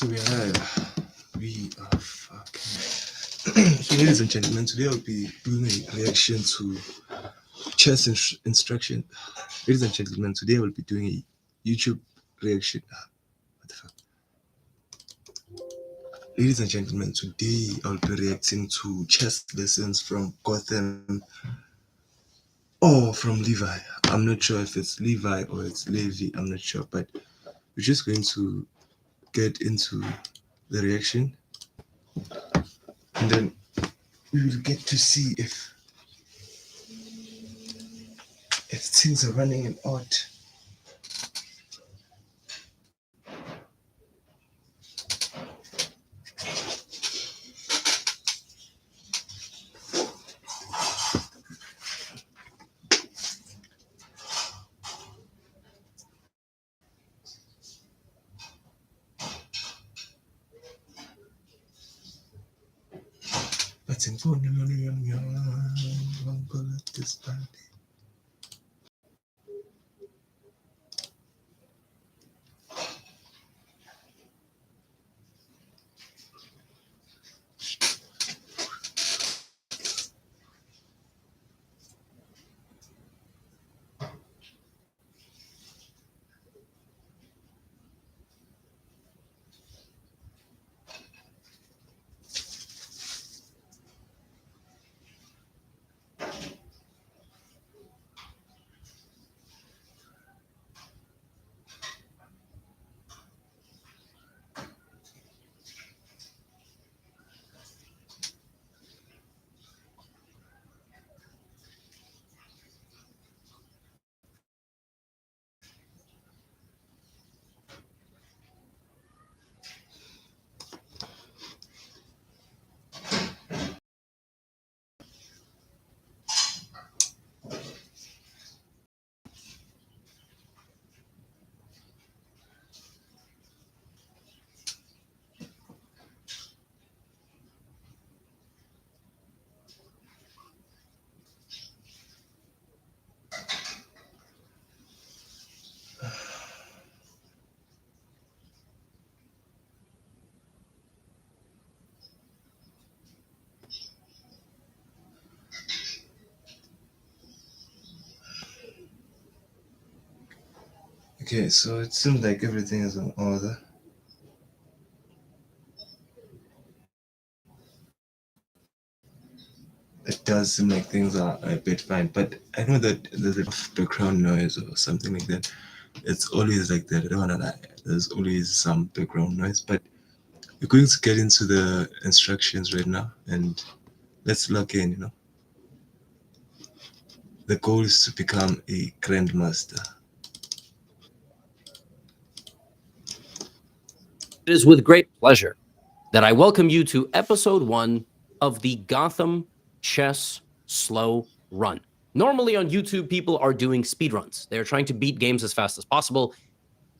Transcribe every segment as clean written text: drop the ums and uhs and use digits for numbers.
So we are fucking. So, ladies and gentlemen, today I'll be doing a reaction to chess instruction. Ladies and gentlemen, today I will be doing a YouTube reaction. What the fuck? Ladies and gentlemen, today I'll be reacting to chess lessons from Gotham or from Levi. I'm not sure if it's Levi or it's Levi. I'm not sure, but we're just going to get into the reaction, and then we will get to see if things are running in odd. But in this party. Okay, so it seems like everything is in order. It does seem like things are a bit fine, but I know that there's a background noise or something like that. It's always like that. I don't wanna lie. There's always some background noise, but we're going to get into the instructions right now, and let's log in. The goal is to become a grandmaster. It is with great pleasure that I welcome you to episode 1 of the Gotham Chess Slow Run. Normally on YouTube, people are doing speedruns. They're trying to beat games as fast as possible.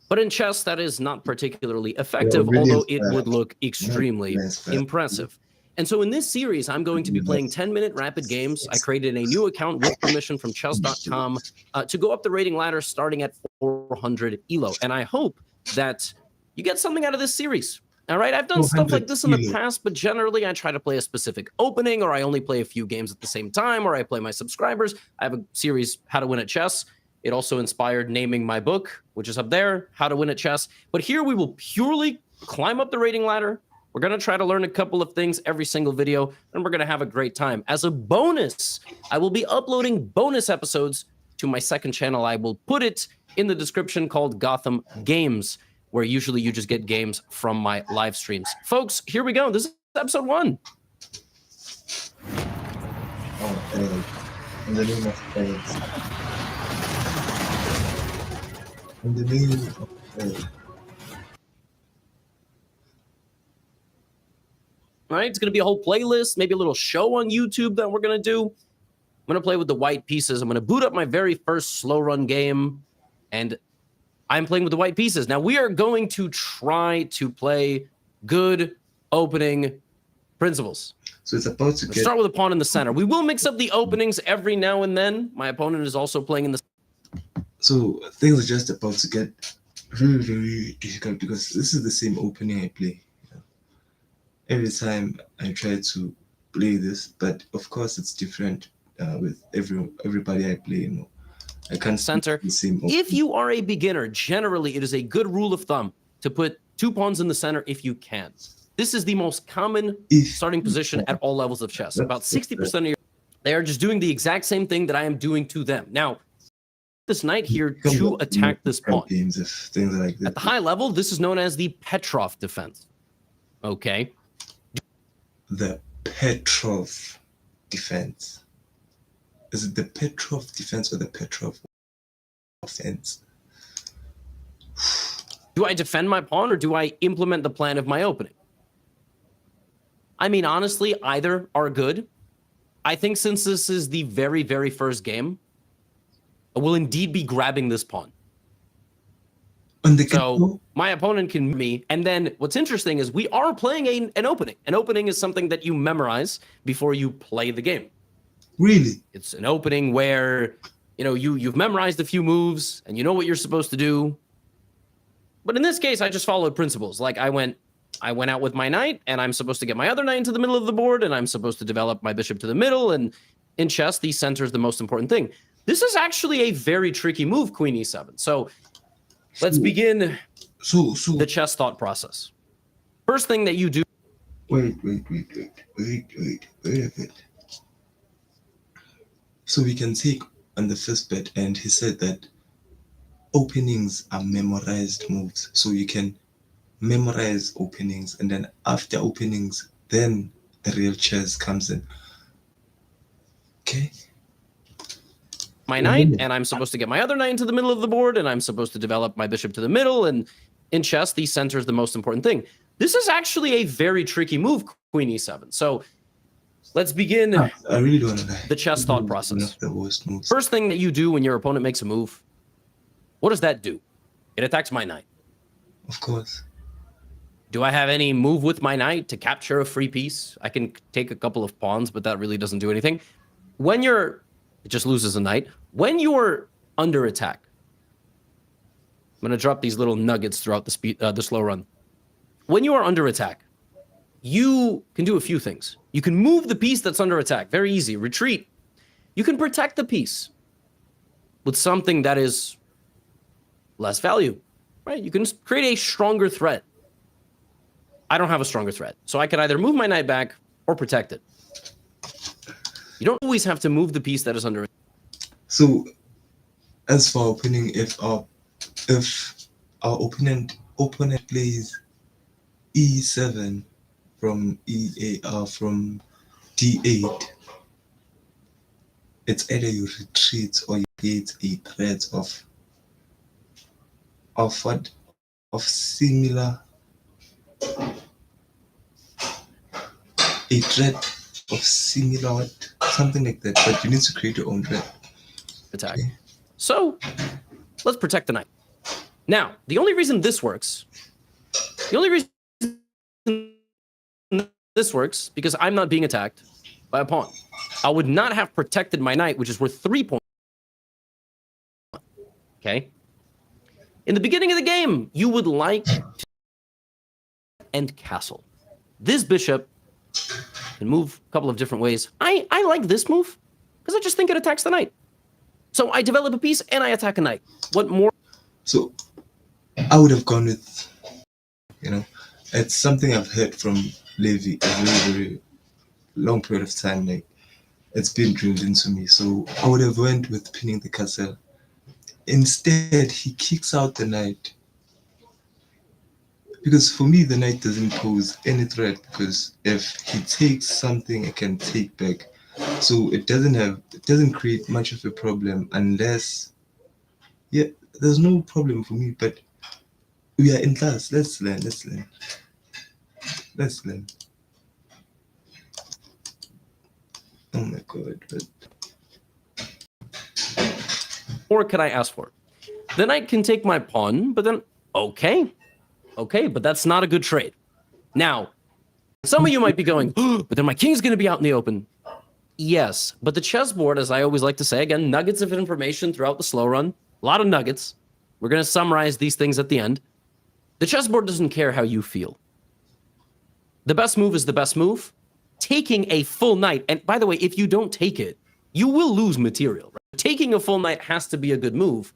But in chess, that is not particularly effective, although it would look extremely impressive. And so in this series, I'm going to be playing 10-minute rapid games. I created a new account with permission from chess.com to go up the rating ladder starting at 400 ELO. And I hope that you get something out of this series. All right, I've done stuff like this in the past, but generally I try to play a specific opening, or I only play a few games at the same time, or I play my subscribers. I have a series, How to Win at Chess. It also inspired naming my book, which is up there, How to Win at Chess. But here we will purely climb up the rating ladder. We're going to try to learn a couple of things every single video, and we're going to have a great time. As a bonus, I will be uploading bonus episodes to my second channel. I will put it in the description, called Gotham Games, where usually you just get games from my live streams. Folks, here we go. This is episode 1. In the name of faith. In the name of faith. All right, it's going to be a whole playlist, maybe a little show on YouTube that we're going to do. I'm going to play with the white pieces. I'm going to boot up my very first slow run game, and I'm playing with the white pieces. Now, we are going to try to play good opening principles. So it's about to start with a pawn in the center. We will mix up the openings every now and then. My opponent is also playing in the... So things are just about to get very, very difficult because this is the same opening I play. Every time I try to play this, but of course it's different with everybody I play. I can't speak Center. the same. If you are a beginner, generally it is a good rule of thumb to put 2 pawns in the center if you can. This is the most common starting position at all levels of chess. About 60% of they are just doing the exact same thing that I am doing to them. Now, this knight here to attack this pawn. Games if things like that. At the high level, this is known as the Petrov defense. Okay. The Petrov defense. Is it the Petrov defense or the Petrov offense? Do I defend my pawn or do I implement the plan of my opening? I mean, honestly, either are good. I think since this is the very, very first game, I will indeed be grabbing this pawn. So my opponent can me. And then what's interesting is we are playing an opening. An opening is something that you memorize before you play the game. Really? It's an opening where, you've memorized a few moves and you know what you're supposed to do. But in this case, I just followed principles. Like I went out with my knight and I'm supposed to get my other knight into the middle of the board and I'm supposed to develop my bishop to the middle. And in chess, the center is the most important thing. This is actually a very tricky move, Queen e7. So let's begin the chess thought process. First thing that you do. Wait a bit. So we can take on the first bet, and he said that openings are memorized moves. So you can memorize openings, and then after openings, then the real chess comes in. Okay. My knight, and I'm supposed to get my other knight into the middle of the board, and I'm supposed to develop my bishop to the middle, and in chess, the center is the most important thing. This is actually a very tricky move, Queen e7. So let's begin I really don't know the chess thought process. The worst moves. First thing that you do when your opponent makes a move, what does that do? It attacks my knight. Of course. Do I have any move with my knight to capture a free piece? I can take a couple of pawns, but that really doesn't do anything. It just loses a knight. When you're under attack, I'm going to drop these little nuggets throughout the slow run. When you are under attack, you can do a few things. You can move the piece that's under attack. Very easy. Retreat. You can protect the piece with something that is less value, right? You can create a stronger threat. I don't have a stronger threat, so I can either move my knight back or protect it. You don't always have to move the piece that is under. So, as for opening, if our opponent plays e7 from from d8, it's either you retreat or you create a threat similar. A threat of similar, something like that, but you need to create your own threat. Attack. Okay. So let's protect the knight. Now, the only reason this works, because I'm not being attacked by a pawn. I would not have protected my knight, which is worth 3 points. Okay. In the beginning of the game, you would like to end castle. This bishop can move a couple of different ways. I like this move because I just think it attacks the knight. So I develop a piece and I attack a knight. What more? So I would have gone with, it's something I've heard from Levy a very, very long period of time. Like, it's been drilled into me. So I would have went with pinning the castle. Instead, he kicks out the knight. Because for me, the knight doesn't pose any threat, because if he takes something, I can take back. So it doesn't create much of a problem unless, there's no problem for me, but we are in class. Let's learn. Oh my God. Or could I ask for? The knight can take my pawn, but then, okay, but that's not a good trade. Now, some of you might be going, but then my king's going to be out in the open. Yes, but the chessboard, as I always like to say, again, nuggets of information throughout the slow run, a lot of nuggets. We're going to summarize these things at the end. The chessboard doesn't care how you feel. The best move is the best move. Taking a full knight, and by the way, if you don't take it, you will lose material. Right? Taking a full knight has to be a good move.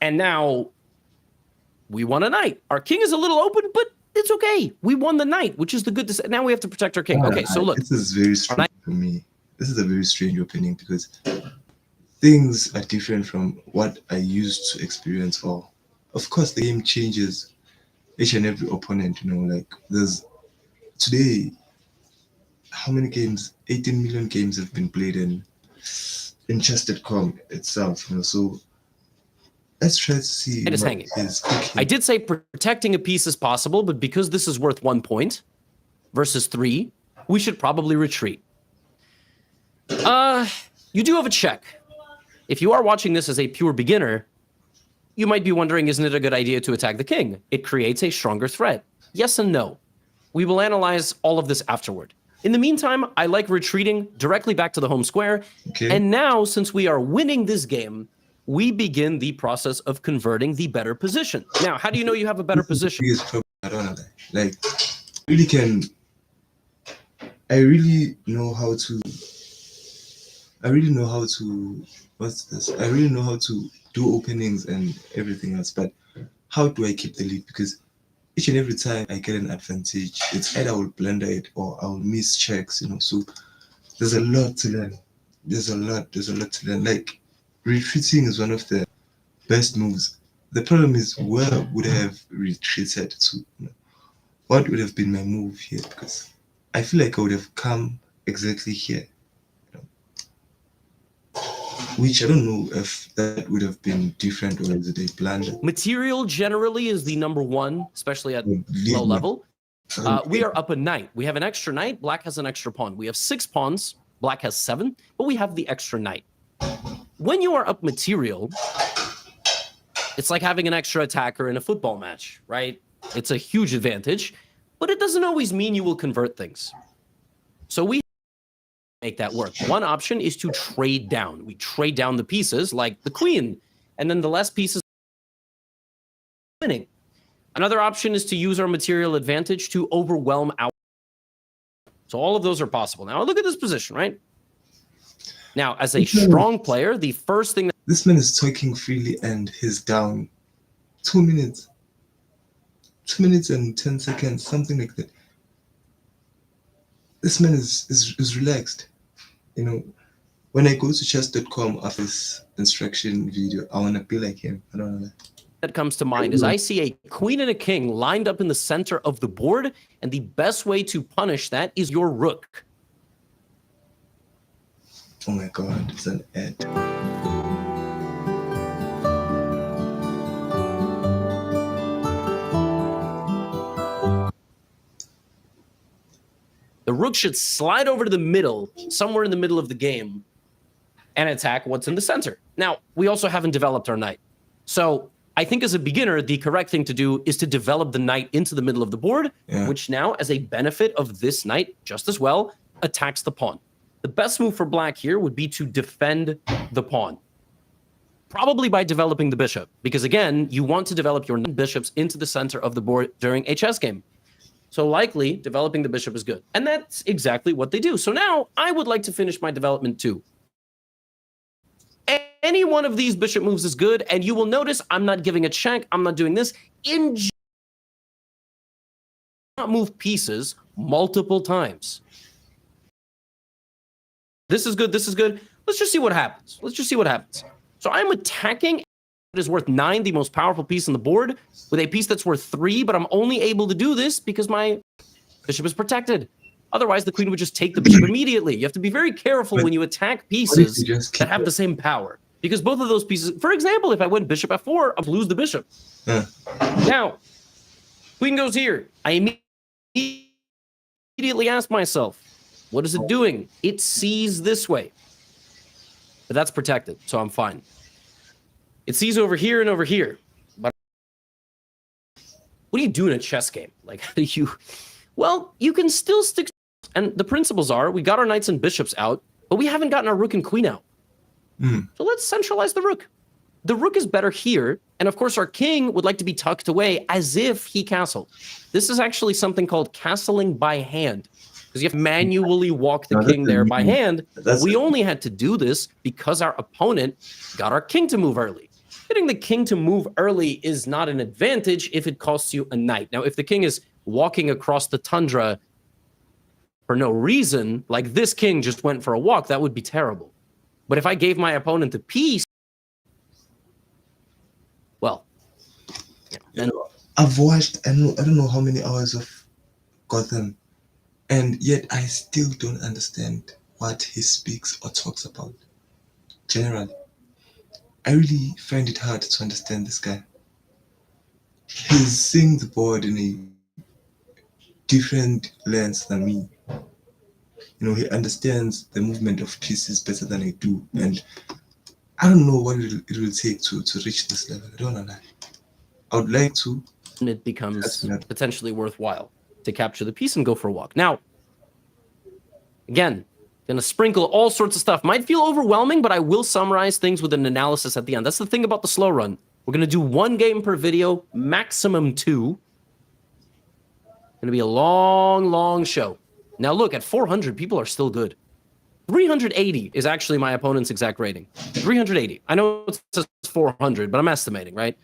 And now we won a knight. Our king is a little open, but it's okay. We won the knight, which is the good. Now we have to protect our king. Okay, so look. This is very strange for me. This is a very strange opening because things are different from what I used to experience. Or, of course, the game changes each and every opponent. Like there's today, how many games? 18 million games have been played in chess.com itself. So let's try to see. It is hanging. I did say protecting a piece is possible, but because this is worth 1 point versus 3, we should probably retreat. You do have a check. If you are watching this as a pure beginner, you might be wondering, isn't it a good idea to attack the king? It creates a stronger threat. Yes and no. We will analyze all of this afterward. In the meantime, I like retreating directly back to the home square. Okay. And now, since we are winning this game, we begin the process of converting the better position. Now, how do you know you have a better position? I don't know. Like, really can. I really know how to. What's this? I really know how to do openings and everything else, but how do I keep the lead? Because each and every time I get an advantage, it's either I will blunder it or I will miss checks. So there's a lot to learn. There's a lot to learn. Like, retreating is one of the best moves. The problem is, where would I have retreated to? What would have been my move here? Because I feel like I would have come exactly here. Which I don't know if that would have been different or is it a blunder. Material generally is the number one, especially at low level. We are up a knight. We have an extra knight. Black has an extra pawn. We have 6 pawns. Black has 7, but we have the extra knight. When you are up material, it's like having an extra attacker in a football match, right? It's a huge advantage, but it doesn't always mean you will convert things. So we make that work. One option is to trade down. We trade down the pieces like the queen, and then the less pieces winning. Another option is to use our material advantage to overwhelm our. So all of those are possible. Now look at this position, right? Now, as a strong player, the first thing that this man is talking freely and he's down 2 minutes. 2 minutes and 10 seconds, something like that. This man is relaxed. When I go to chess.com after this instruction video, I want to be like him. I don't know. That comes to mind is I see a queen and a king lined up in the center of the board, and the best way to punish that is your rook. Oh my God, it's an ad. The rook should slide over to the middle, somewhere in the middle of the game, and attack what's in the center. Now, we also haven't developed our knight. So I think as a beginner, the correct thing to do is to develop the knight into the middle of the board, which now, as a benefit of this knight, just as well, attacks the pawn. The best move for black here would be to defend the pawn. Probably by developing the bishop, because again, you want to develop your bishops into the center of the board during a chess game. So likely, developing the bishop is good. And that's exactly what they do. So now, I would like to finish my development too. Any one of these bishop moves is good, and you will notice I'm not giving a check, I'm not doing this. Not move pieces multiple times. This is good, this is good. Let's just see what happens. So I'm attacking. It is worth 9, the most powerful piece on the board, with a piece that's worth 3, but I'm only able to do this because my bishop is protected. Otherwise, the queen would just take the bishop immediately. You have to be very careful when you attack pieces that have the same power. Because both of those pieces, for example, if I went bishop f4, I'd lose the bishop. Now, queen goes here. I immediately ask myself, what is it doing? It sees this way. But that's protected, so I'm fine. It sees over here and over here. But what do you do in a chess game? Like, how do you... Well, you can still stick... And the principles are, we got our knights and bishops out, but we haven't gotten our rook and queen out. So let's centralize the rook. the rook is better here. And of course, our king would like to be tucked away as if he castled. This is actually something called castling by hand, because you have to manually walk the king there by hand. We only had to do this because our opponent got our king to move early. Getting the king to move early is not an advantage if it costs you a knight. Now, if the king is walking across the tundra for no reason, like this king just went for a walk, that would be terrible. But if I gave my opponent a piece, well, then I've watched, I don't know how many hours of Gotham, and yet I still don't understand what he speaks or talks about. Generally, I really find it hard to understand this guy. He's seeing the board in a different lens than me. You know, he understands the movement of pieces better than I do, and I don't know what it will take to reach this level. I don't know that. I would like to. It becomes potentially worthwhile to capture the piece and go for a walk. Now, again, gonna sprinkle all sorts of stuff. Might feel overwhelming, but I will summarize things with an analysis at the end. That's the thing about the slow run. We're gonna do 1 game per video, maximum 2. Gonna be a long, long show. Now look, at 400, people are still good. 380 is actually my opponent's exact rating. 380. I know it says 400, but I'm estimating, right?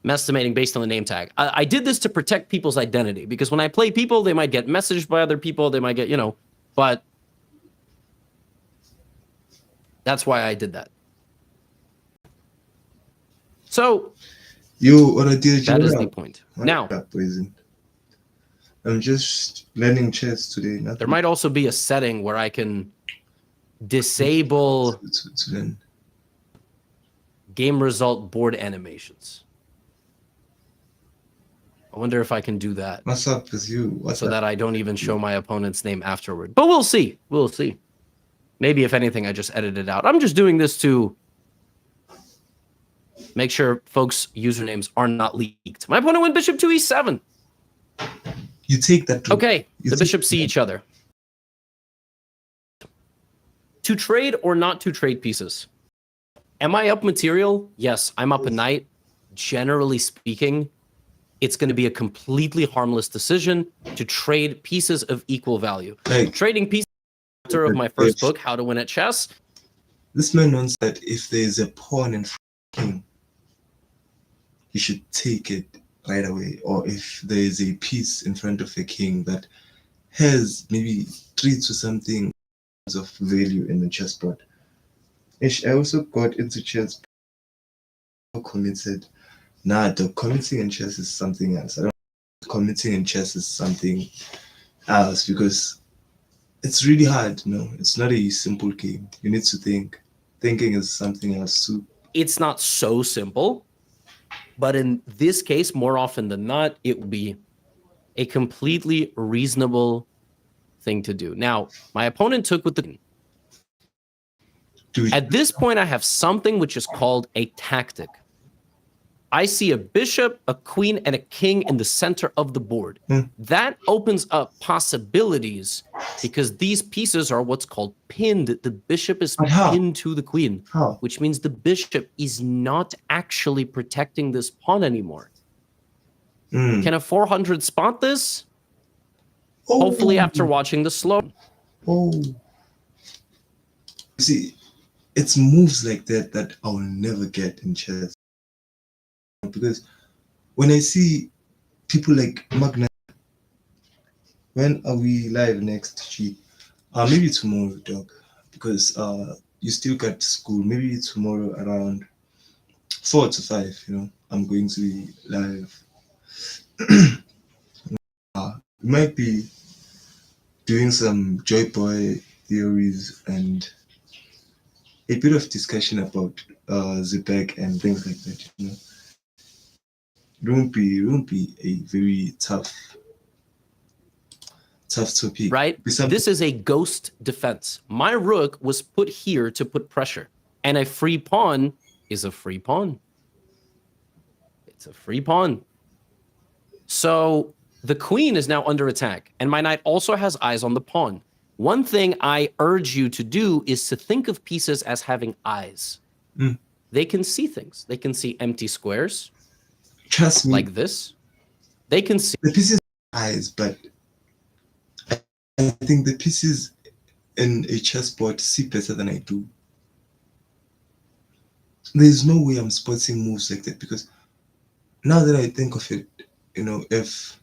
I'm estimating based on the name tag. I did this to protect people's identity, because when I play people, they might get messaged by other people, they might get, you know, but that's why I did that. So, that is the point. Now, I'm just learning chess today. There might also be a setting where I can disable game result board animations. I wonder if I can do that. What's up with you? So that I don't even show my opponent's name afterward. But we'll see. We'll see. Maybe, if anything, I just edit it out. I'm just doing this to make sure folks' usernames are not leaked. My opponent went bishop to e7. You take that. Okay, the bishops see each other. To trade or not to trade pieces? Am I up material? Yes, I'm up a knight. Generally speaking, it's going to be a completely harmless decision to trade pieces of equal value. Like, trading pieces of my first book, How to Win at Chess. This man knows that if there is a pawn in front of him, he should take it right away. Or if there is a piece in front of a king that has maybe 3 to something of value in the chessboard. I also got into chess committed. Nah, the committing in chess is something else. Committing in chess is something else, because it's really hard. No, it's not a simple game. You need to think. Thinking is something else too. It's not so simple, but in this case, more often than not, it will be a completely reasonable thing to do. Now, my opponent took with the... At this point, I have something which is called a tactic. I see a bishop, a queen, and a king in the center of the board. That opens up possibilities, because these pieces are what's called pinned. The bishop is pinned to the queen, which means the bishop is not actually protecting this pawn anymore. Can a 400 spot this? Hopefully after watching the slow. See, it's moves like that that I'll never get in chess. Because when I see people like Magna, when are we live next, G? Maybe tomorrow, dog. Because you still got school. Maybe tomorrow around 4 to 5. You know, I'm going to be live. We might be doing some Joy Boy theories and a bit of discussion about Zipek and things like that. You know. It won't be a very tough topic. Right? This is a ghost defense. My rook was put here to put pressure, and a free pawn is a free pawn. It's a free pawn. So the queen is now under attack, and my knight also has eyes on the pawn. One thing I urge you to do is to think of pieces as having eyes. they can see things. They can see empty squares Trust me, like this. They can see the pieces eyes, but I think the pieces in a chessboard see better than I do. There's no way I'm spotting moves like that because now that I think of it, if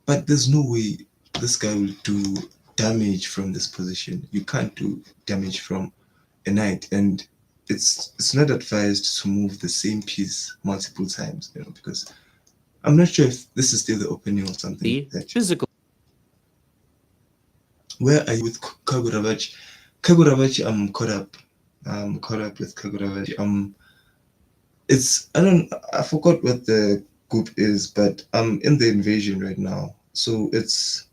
but there's no way this guy will do damage from this position. You can't do damage from a knight, and it's not advised to move the same piece multiple times, because I'm not sure if this is still the opening or something like that. physical. Where are you with Kaguravachi? Kaguravachi, I'm caught up. I'm caught up with Kaguravachi. I forgot what the group is, but I'm in the invasion right now. So it's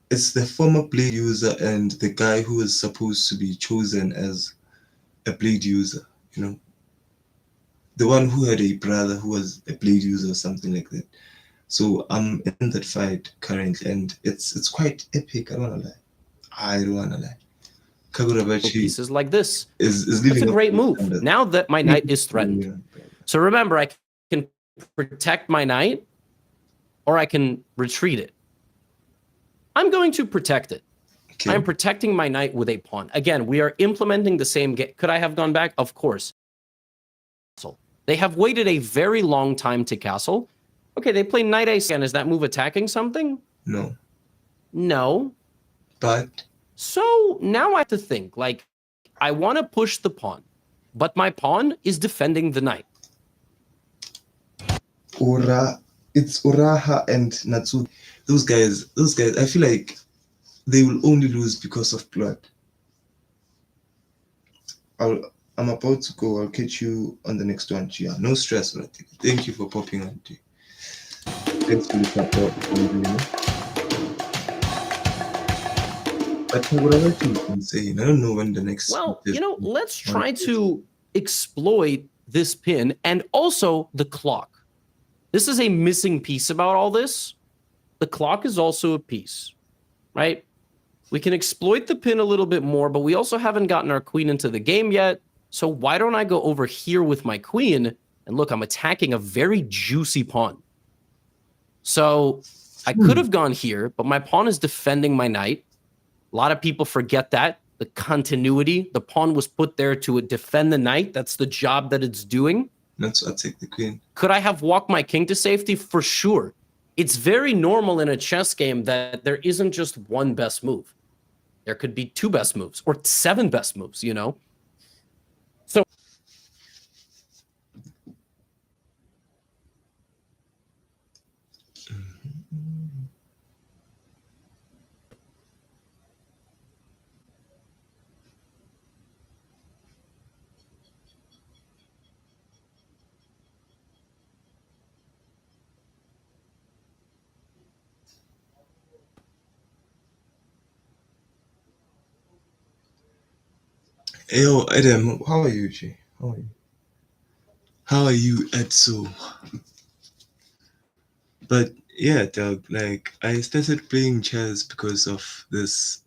the former blade user and the guy who is supposed to be chosen as a blade user, the one who had a brother who was a blade user or something like that. So I'm in that fight currently, and it's quite epic. I don't wanna lie. I don't wanna lie. Kagurabachi Pieces like this. is It's living a up great to move. standards. Now that my knight is threatened. So remember, I can protect my knight or I can retreat it. I'm going to protect it. Okay. I'm protecting my knight with a pawn. Again, we are implementing the same game. Could I have gone back? Of course. They have waited a very long time to castle. Okay, they play knight a6. Is that move attacking something? No. No. But so now I have to think, like, I want to push the pawn, but my pawn is defending the knight. It's Uraha and Natsu. Those guys, I feel like they will only lose because of blood. I'm about to go. I'll catch you on the next one, Chia. No stress, right? Thank you for popping on, G. Thanks for the support. But whatever you can say, I don't know when the next. Well, let's try to exploit this pin and also the clock. This is a missing piece about all this. The clock is also a piece, right? We can exploit the pin a little bit more, but we also haven't gotten our queen into the game yet. So why don't I go over here with my queen? And look, I'm attacking a very juicy pawn. So I could have gone here, but my pawn is defending my knight. A lot of people forget that. The continuity. The pawn was put there to defend the knight. That's the job that it's doing. That's why I take the queen. Could I have walked my king to safety? For sure. It's very normal in a chess game that there isn't just one best move. There could be two best moves or 7 best moves, So Yo, Adam, how are you, G? How are you, Edso? But yeah, dog, like I started playing chess because of this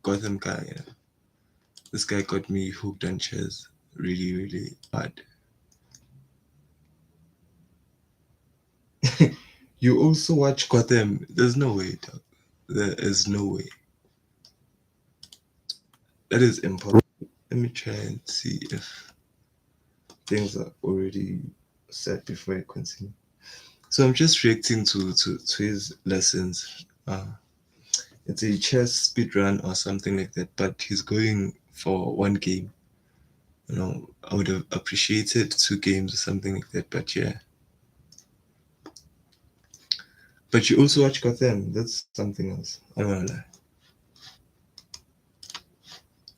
Gotham guy. This guy got me hooked on chess really, really hard. You also watch Gotham? There's no way, dog. There is no way. That is impossible. Let me try and see if things are already set before I continue. So I'm just reacting to his lessons. It's a chess speed run or something like that, but he's going for 1 game. I would have appreciated 2 games or something like that, but yeah. But you also watch Gotham. That's something else. I don't wanna lie.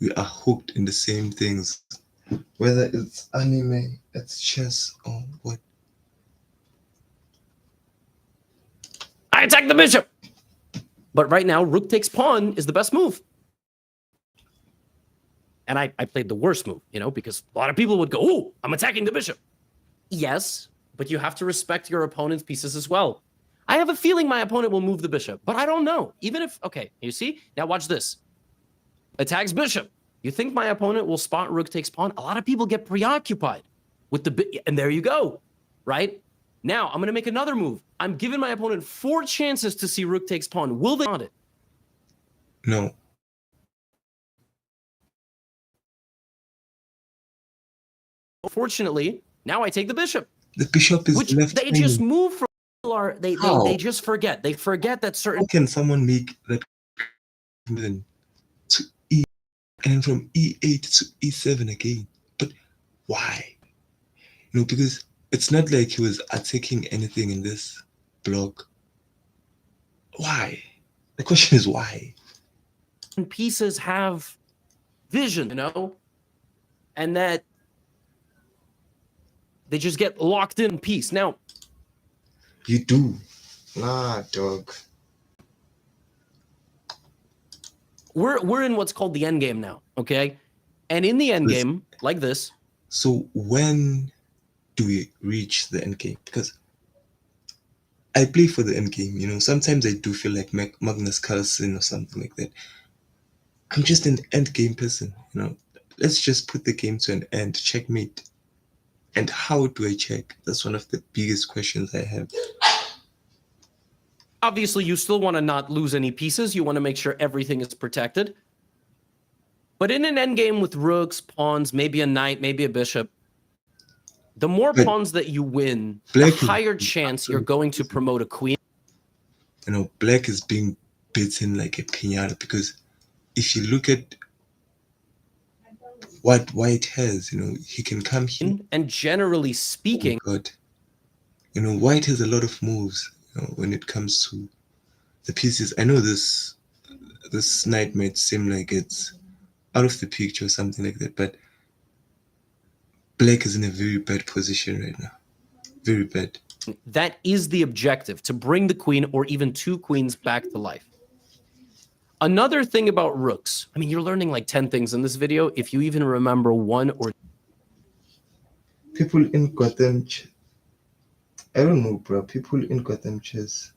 We are hooked in the same things, whether it's anime, it's chess, or what. I attack the bishop. But right now, rook takes pawn is the best move. And I played the worst move, because a lot of people would go, oh, I'm attacking the bishop. Yes, but you have to respect your opponent's pieces as well. I have a feeling my opponent will move the bishop, but I don't know. Even if, okay, you see? Now watch this. Attacks bishop. You think my opponent will spot rook takes pawn? A lot of people get preoccupied with the bit, and there you go, right? Now I'm going to make another move. I'm giving my opponent 4 chances to see rook takes pawn. Will they want it? No. Fortunately, now I take the bishop. The bishop is which left. They just move from. They just forget. They forget that certain. How can someone make that then to E and from E8 to E7 again? But why? Because it's not like he was attacking anything in this block. Why? The question is why? Pieces have vision, and that they just get locked in piece. Now, you do. Nah, dog. We're in what's called the end game now, okay? And in the end game, like this. So when do we reach the end game? Because I play for the end game, sometimes I do feel like Magnus Carlsen or something like that. I'm just an end game person. Let's just put the game to an end, checkmate. And how do I check? That's one of the biggest questions I have. Obviously, you still want to not lose any pieces. You want to make sure everything is protected. But in an endgame with rooks, pawns, maybe a knight, maybe a bishop, the more pawns that you win, the higher chance you're going to promote a queen. Black is being beaten like a pinata because if you look at what white has, he can come here. And generally speaking, oh God, white has a lot of moves when it comes to the pieces. I know this knight might seem like it's out of the picture or something like that, but black is in a very bad position right now. Very bad. That is the objective, to bring the queen or even 2 queens back to life. Another thing about rooks, I mean, you're learning like 10 things in this video. If you even remember 1 or... People in GothamChess, I don't know, bro. People in GothamChess.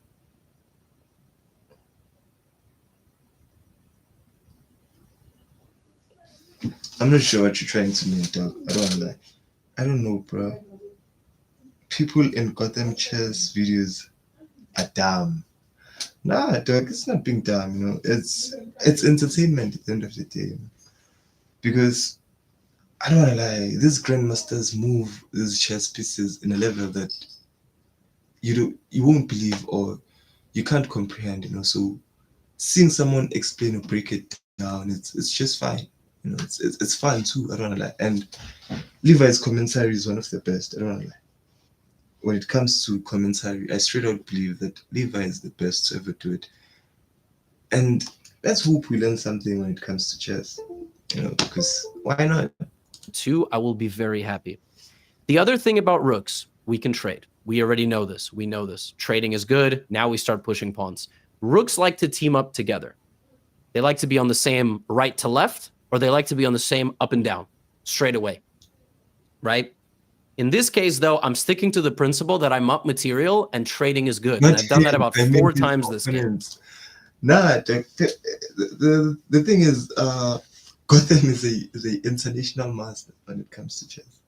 I'm not sure what you're trying to mean, dog. I don't want to lie. I don't know, bro. People in GothamChess videos are dumb. Nah, dog, it's not being dumb, It's entertainment at the end of the day. Because I don't want to lie, these grandmasters move these chess pieces in a level that you won't believe or you can't comprehend, So seeing someone explain or break it down, it's just fine. It's fun too. I don't want to lie. And Levi's commentary is one of the best. I don't want to lie. When it comes to commentary, I straight out believe that Levi is the best to ever do it. And let's hope we learn something when it comes to chess, because why not? 2, I will be very happy. The other thing about rooks, we can trade. We already know this. We know this. Trading is good. Now we start pushing pawns. Rooks like to team up together. They like to be on the same right to left, or they like to be on the same up and down, straight away, right? In this case, though, I'm sticking to the principle that I'm up material and trading is good. And I've done that about 4 times this game. Nah, the thing is, Gotham is a international master when it comes to chess.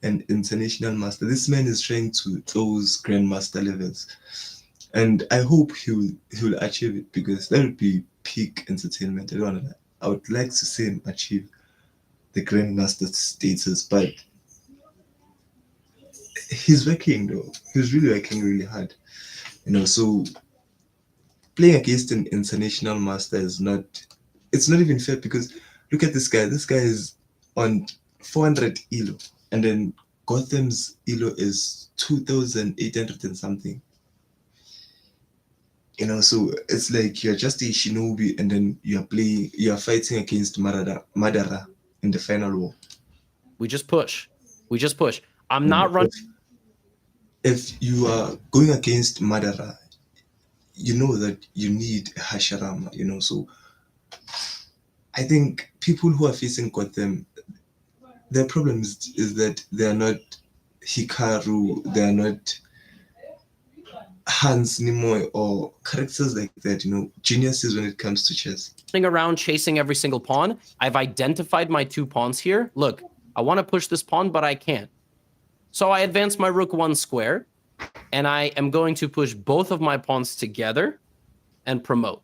An international master. This man is trying to those grandmaster levels, and I hope he'll achieve it because that would be peak entertainment. I would like to see him achieve the grandmaster status, but he's working though. He's really working really hard. So playing against an international master is not even fair because look at this guy. This guy is on 400 elo, and then Gotham's elo is 2,800 and something. So it's like you're just a shinobi, and then you're fighting against Madara in the final war. We just push. I'm not running. If you are going against Madara, you know that you need Hashirama, so I think people who are facing Gotham, their problem is that they are not Hikaru, they are not Hans Nimoy or characters like that, you know, geniuses when it comes to chess. Around chasing every single pawn. I've identified my 2 pawns here. Look, I want to push this pawn, but I can't. So I advance my rook 1 square, and I am going to push both of my pawns together and promote.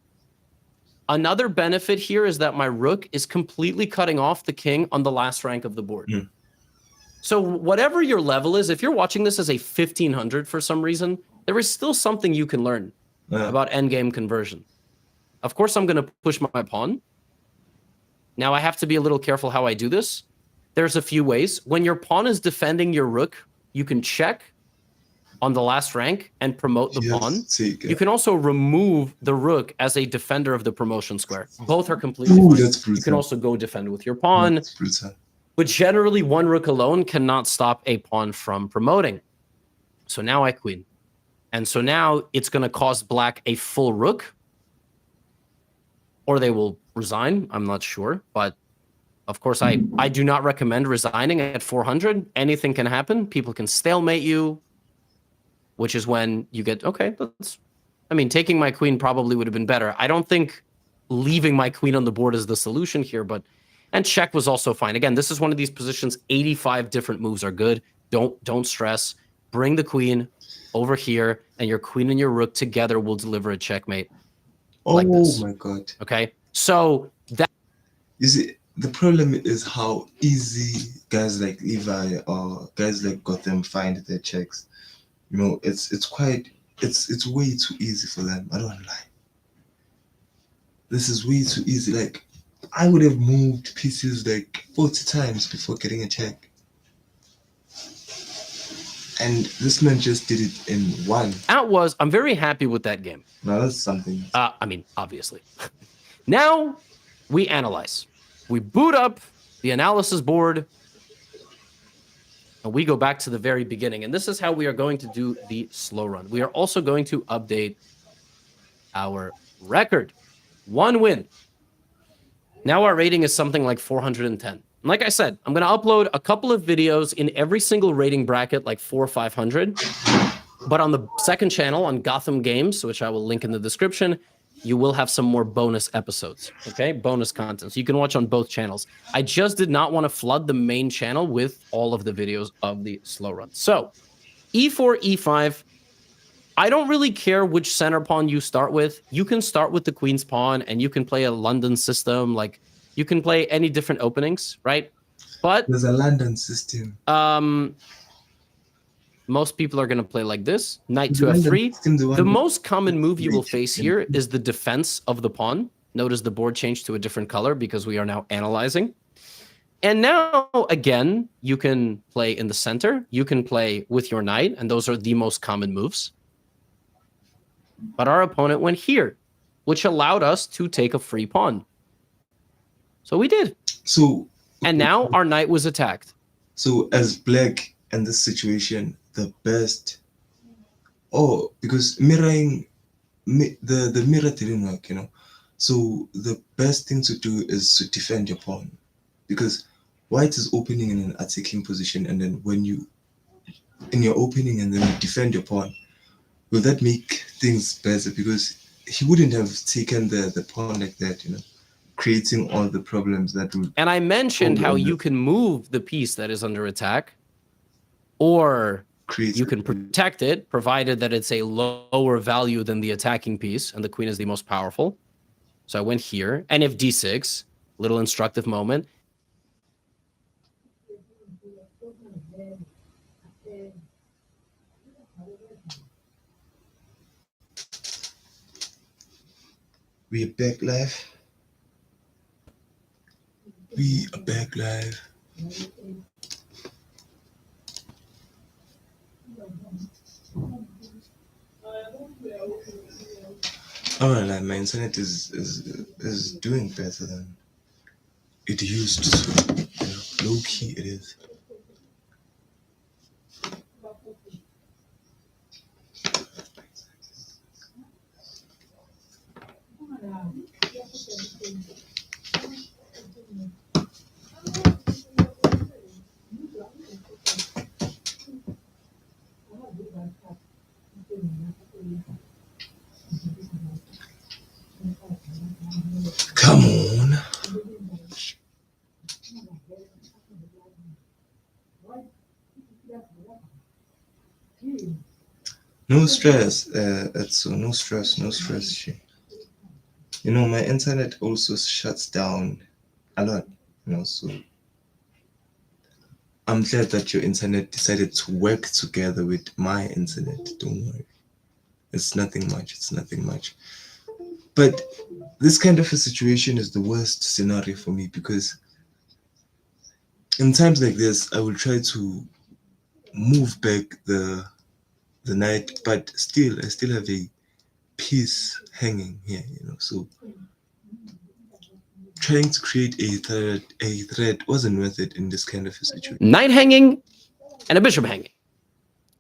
Another benefit here is that my rook is completely cutting off the king on the last rank of the board. Mm. So whatever your level is, if you're watching this as a 1500 for some reason, there is still something you can learn about endgame conversion. Of course, I'm going to push my pawn. Now I have to be a little careful how I do this. There's a few ways. When your pawn is defending your rook, you can check on the last rank and promote the pawn. You can also remove the rook as a defender of the promotion square. Both are completely fine. That's brutal. You can also go defend with your pawn. That's brutal. But generally, one rook alone cannot stop a pawn from promoting. So now I queen. And so now it's going to cost black a full rook. Or they will resign. I'm not sure. But of course, I do not recommend resigning at 400. Anything can happen. People can stalemate you, which is when you get, okay, taking my queen probably would have been better. I don't think leaving my queen on the board is the solution here, and check was also fine. Again, this is one of these positions, 85 different moves are good. Don't stress. Bring the queen over here, and your queen and your rook together will deliver a checkmate. Like this. Oh my God. Okay, so that... You see, the problem is how easy guys like Levi or guys like Gotham find their checks. You know, it's way too easy for them. I don't lie. This is way too easy. Like, I would have moved pieces like 40 times before getting a check. And this man just did it in one. I'm very happy with that game. Now that's something. Obviously. Now we analyze. We boot up the analysis board. And we go back to the very beginning. And this is how we are going to do the slow run. We are also going to update our record. 1 win. Now our rating is something like 410. Like I said, I'm going to upload a couple of videos in every single rating bracket, like 400 or 500. But on the second channel, on Gotham Games, which I will link in the description, you will have some more bonus episodes, okay? Bonus content. So you can watch on both channels. I just did not want to flood the main channel with all of the videos of the slow run. So E4, E5. I don't really care which center pawn you start with. You can start with the queen's pawn, and you can play a London system. Like, you can play any different openings, right? But there's a London system. Most people are going to play like this. Knight to f3. The most common move you will face here is the defense of the pawn. Notice the board changed to a different color because we are now analyzing. And now, again, you can play in the center. You can play with your knight, and those are the most common moves. But our opponent went here, which allowed us to take a free pawn. So we did. And now our knight was attacked. So as black in this situation, the best, because mirroring, the mirror didn't work, you know. So the best thing to do is to defend your pawn, because white is opening in an attacking position, and then when you in your opening and then you defend your pawn, will that make things better? Because he wouldn't have taken the pawn like that, you know, creating all the problems that would. And I mentioned how you can move the piece that is under attack, or you can protect it, provided that it's a lower value than the attacking piece, and the queen is the most powerful. So I went here, and if d6, little instructive moment. We are back live. We are back live. Alright, my internet is doing better than it used to. You know, low key it is. No stress. It's no stress. No stress. My internet also shuts down a lot. So I'm glad that your internet decided to work together with my internet. Don't worry. It's nothing much. It's nothing much. But this kind of a situation is the worst scenario for me because in times like this, I will try to move back the night, but still, I still have a piece hanging here. So trying to create a thread wasn't worth it in this kind of a situation. Knight hanging and a bishop hanging.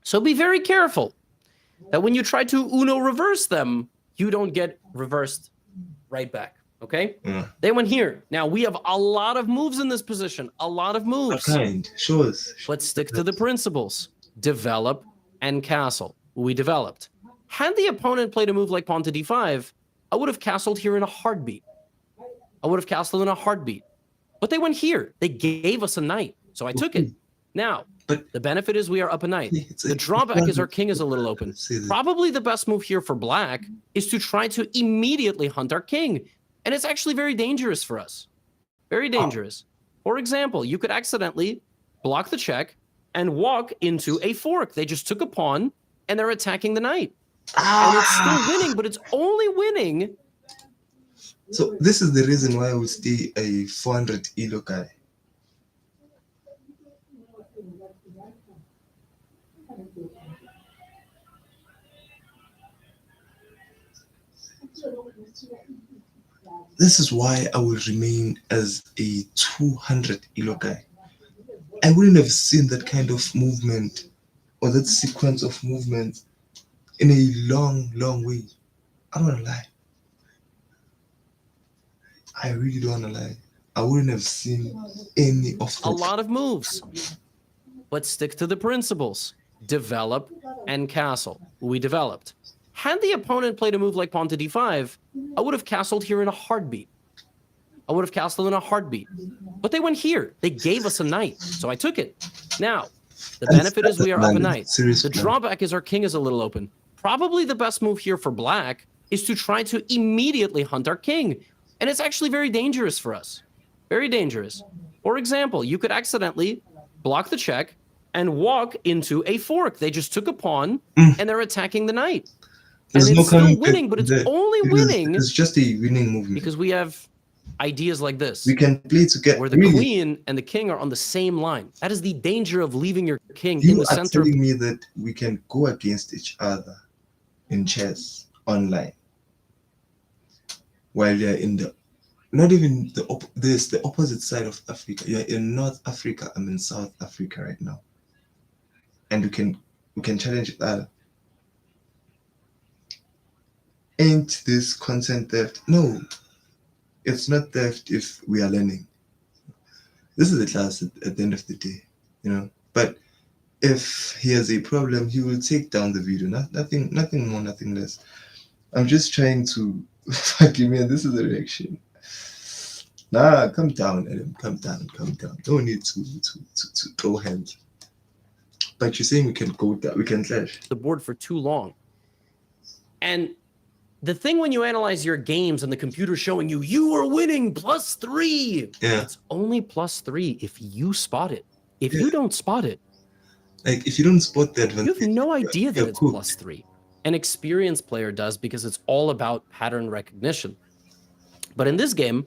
So be very careful that when you try to Uno reverse them, you don't get reversed right back. Okay? Yeah. They went here. Now we have a lot of moves in this position, a lot of What moves. kind? Show us. Let's stick to the principles. Develop and castle. We developed. Had the opponent played a move like pawn to d5, I would have castled here in a heartbeat. I would have castled in a heartbeat. But they went here. They gave us a knight. So I took it. Now, But the benefit is we are up a knight. The drawback is our king is a little open. Probably the best move here for black is to try to immediately hunt our king. And it's actually very dangerous for us. Very dangerous. For example, you could accidentally block the check and walk into a fork. They just took a pawn and they're attacking the knight. And it's still winning, but it's only winning. So this is the reason why I would stay a 400 elo guy. This is why I will remain as a 200 elo guy. I wouldn't have seen that kind of movement or that sequence of movement in a long, long way. I don't want to lie. I really don't want to lie. I wouldn't have seen any of that. A lot of moves. Let's stick to the principles. Develop and castle. We developed. Had the opponent played a move like pawn to d5, I would have castled here in a heartbeat. I would have castled in a heartbeat. But they went here. They gave us a knight. So I took it. Now, the benefit is we are up a knight. The drawback is our king is a little open. Probably the best move here for black is to try to immediately hunt our king. And it's actually very dangerous for us. Very dangerous. For example, you could accidentally block the check and walk into a fork. They just took a pawn and they're attacking the knight. There's and no it's still coming winning, but it's only winning It's just a winning movement. because we have ideas like this. We can play together. Where the queen and the king are on the same line. That is the danger of leaving your king in the center. You are telling me that we can go against each other in chess online while you're in the not even the opposite side of Africa. You're in North Africa. I'm in South Africa right now, and we can challenge each other. Ain't this content theft? No, it's not theft if we are learning. This is the class at the end of the day, But if he has a problem, he will take down the video. Nothing more, nothing less. I'm just trying to fucking man. This is the reaction. Nah, come down, Adam. Come down. No need to throw hands. But you're saying we can go down, we can clash. The board for too long. And the thing when you analyze your games and the computer showing you are winning +3. Yeah. It's only +3 if you spot it. If you don't spot it, like if you don't spot that, you have no idea that it's +3. An experienced player does because it's all about pattern recognition. But in this game,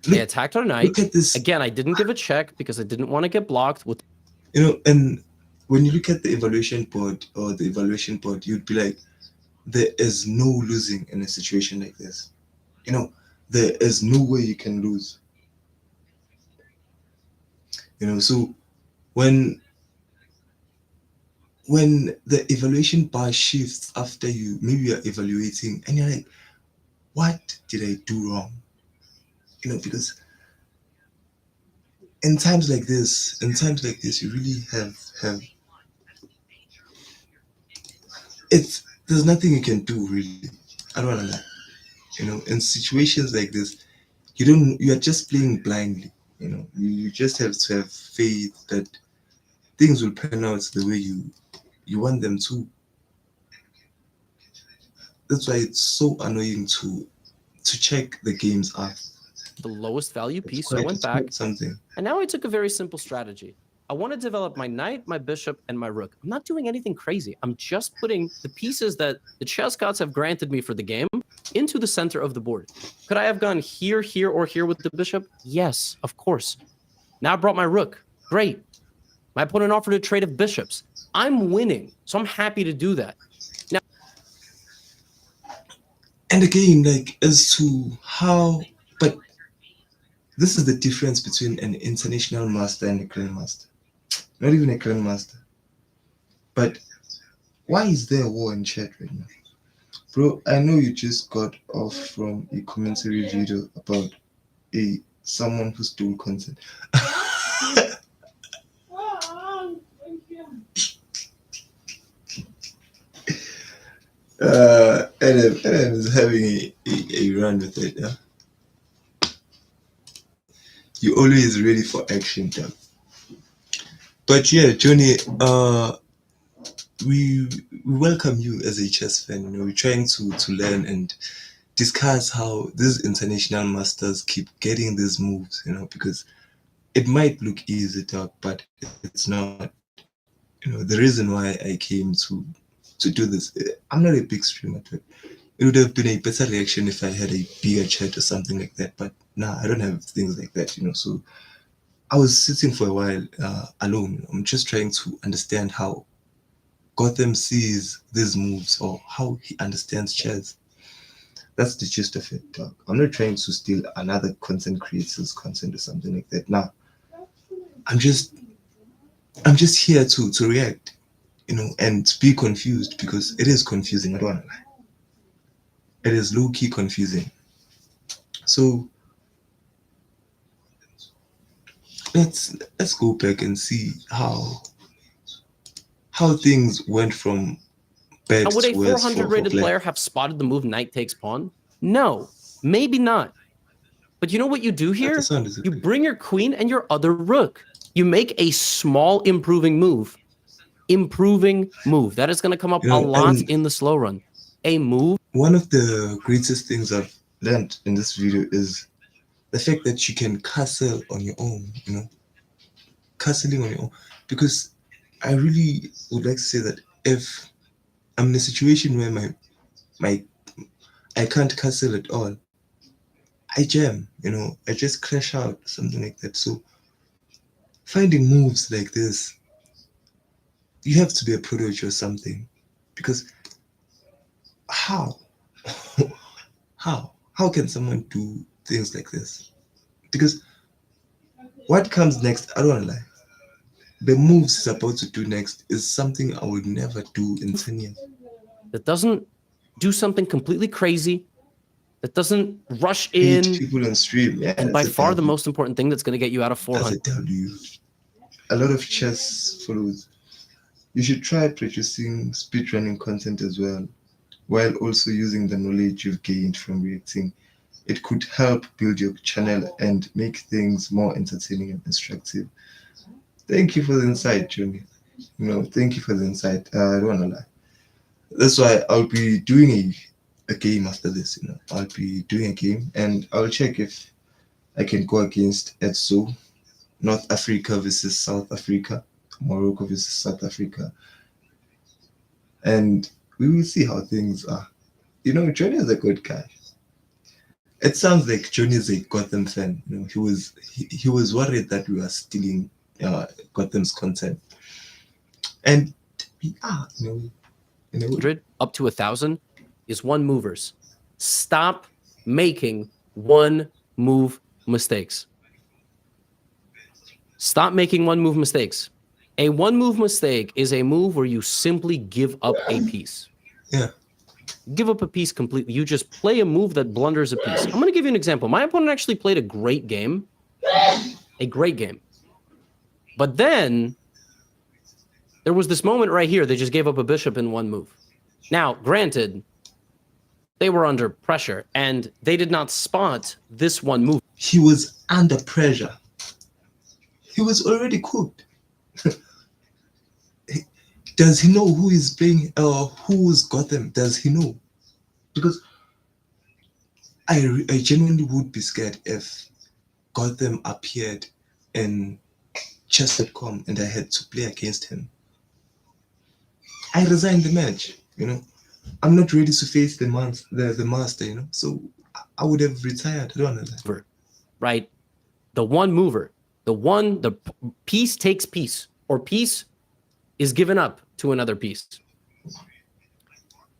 they attacked our knight. Look at this. Again, I didn't give a check because I didn't want to get blocked with. And when you look at the evaluation board you'd be like, there is no losing in a situation like this. There is no way you can lose. So when the evaluation bar shifts after maybe you're evaluating and you're like, what did I do wrong? Because in times like this, you really have there's nothing you can do really. I don't want to lie. In situations like this, you are just playing blindly. You just have to have faith that things will pan out the way you want them to. That's why it's so annoying to check the games up. The lowest value It's piece, so I quite went it's back, quite something. and now I took a very simple strategy. I want to develop my knight, my bishop, and my rook. I'm not doing anything crazy. I'm just putting the pieces that the chess gods have granted me for the game into the center of the board. Could I have gone here, here, or here with the bishop? Yes, of course. Now I brought my rook. Great. My opponent offered a trade of bishops. I'm winning, so I'm happy to do that. Now, And again, like as to how, but this is the difference between an international master and a grandmaster. Not even a grandmaster. But why is there a war in chat right now? Bro, I know you just got off from a commentary video about a someone who stole content. Adam is having a run with it, yeah? You're always ready for action, dog. But yeah, Johnny, we welcome you as a chess fan. We're trying to learn and discuss how these international masters keep getting these moves, because it might look easy, dog, but it's not. The reason why I came to do this, I'm not a big streamer, dude. It would have been a better reaction if I had a bigger chat or something like that, but nah, I don't have things like that. So I was sitting for a while alone. I'm just trying to understand how Gotham sees these moves or how he understands chess. That's the gist of it, dog. I'm not trying to steal another content creator's content or something like that. Nah, I'm just I'm just here to react, and be confused because it is confusing. I don't wanna lie. It is low key confusing. So let's go back and see how things went from bad would a to worse 400 for rated Black. player have spotted the move knight takes pawn? No, maybe not. But you know what you do The here? sound is You okay. bring your queen and your other rook. You make a small improving move. Improving move. That is going to come up a lot And in the slow run. A move. one of the greatest things I've learned in this video is the fact that you can castle on your own, castling on your own. Because I really would like to say that if I'm in a situation where my I can't castle at all, I jam, I just crash out, something like that. So finding moves like this, you have to be a prodigy or something. Because how? How can someone do things like this? Because what comes next, I don't want to lie. The moves he's about to do next is something I would never do in 10 years. That doesn't do something completely crazy, that doesn't rush 8 in, people on stream, yeah, and by that's a far the W. most important thing that's going to get you out of That's 400. a W. A lot of chess follows. You should try producing speedrunning content as well, while also using the knowledge you've gained from reacting. It could help build your channel and make things more entertaining and instructive. Thank you for the insight, Johnny. Thank you for the insight. I don't wanna lie. That's why I'll be doing a game after this. I'll be doing a game and I'll check if I can go against Etso, North Africa versus South Africa, Morocco versus South Africa, and we will see how things are. Johnny is a good guy. It sounds like Johnny is a Gotham fan. He was worried that we were stealing Gotham's content, and we are. In a way. 100 up to 1,000 is one movers. Stop making one move mistakes. Stop making one move mistakes. A one move mistake is a move where you simply give up a piece. Yeah. Give up a piece completely. You just play a move that blunders a piece. I'm going to give you an example. My opponent actually played a great game. A great game. But then there was this moment right here. They just gave up a bishop in one move. Now, granted, they were under pressure and they did not spot this one move. He was under pressure. He was already cooked. Does he know who is playing? Who's Gotham? Does he know? Because I genuinely would be scared if Gotham appeared in chess.com and I had to play against him. I resigned the match. I'm not ready to face the master. So I would have retired. I don't know that. Right? The one mover, the piece takes piece, or piece is given up to another piece.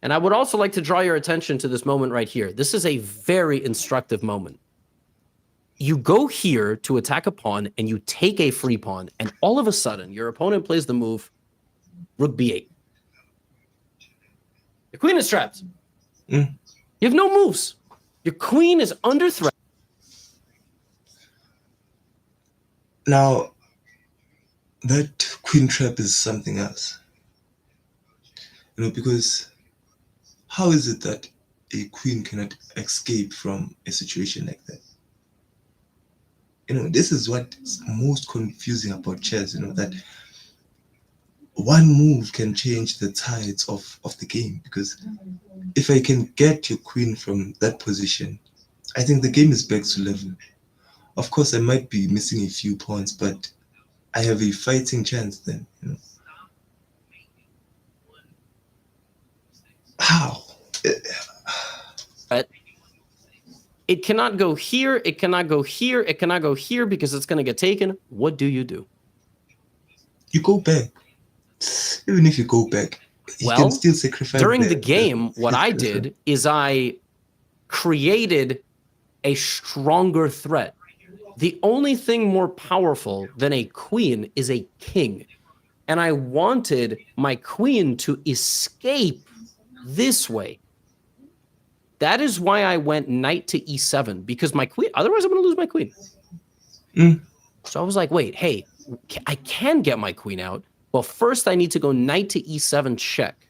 And I would also like to draw your attention to this moment right here. This is a very instructive moment. You go here to attack a pawn and you take a free pawn, and all of a sudden your opponent plays the move rook b8. Your queen is trapped. You have no moves. Your queen is under threat. Now, that queen trap is something else. Because how is it that a queen cannot escape from a situation like that? This is what's most confusing about chess, that one move can change the tides of the game. Because if I can get your queen from that position, I think the game is back to level. Of course, I might be missing a few pawns, but I have a fighting chance then. How? It cannot go here. It cannot go here. It cannot go here because it's going to get taken. What do? You go back. Even if you go back, you can still sacrifice. During the game, what I did is I created a stronger threat. The only thing more powerful than a queen is a king. And I wanted my queen to escape this way. That is why I went knight to e7, because my queen, otherwise I'm going to lose my queen. So I was like, wait, hey, I can get my queen out. Well, first I need to go knight to e7 check.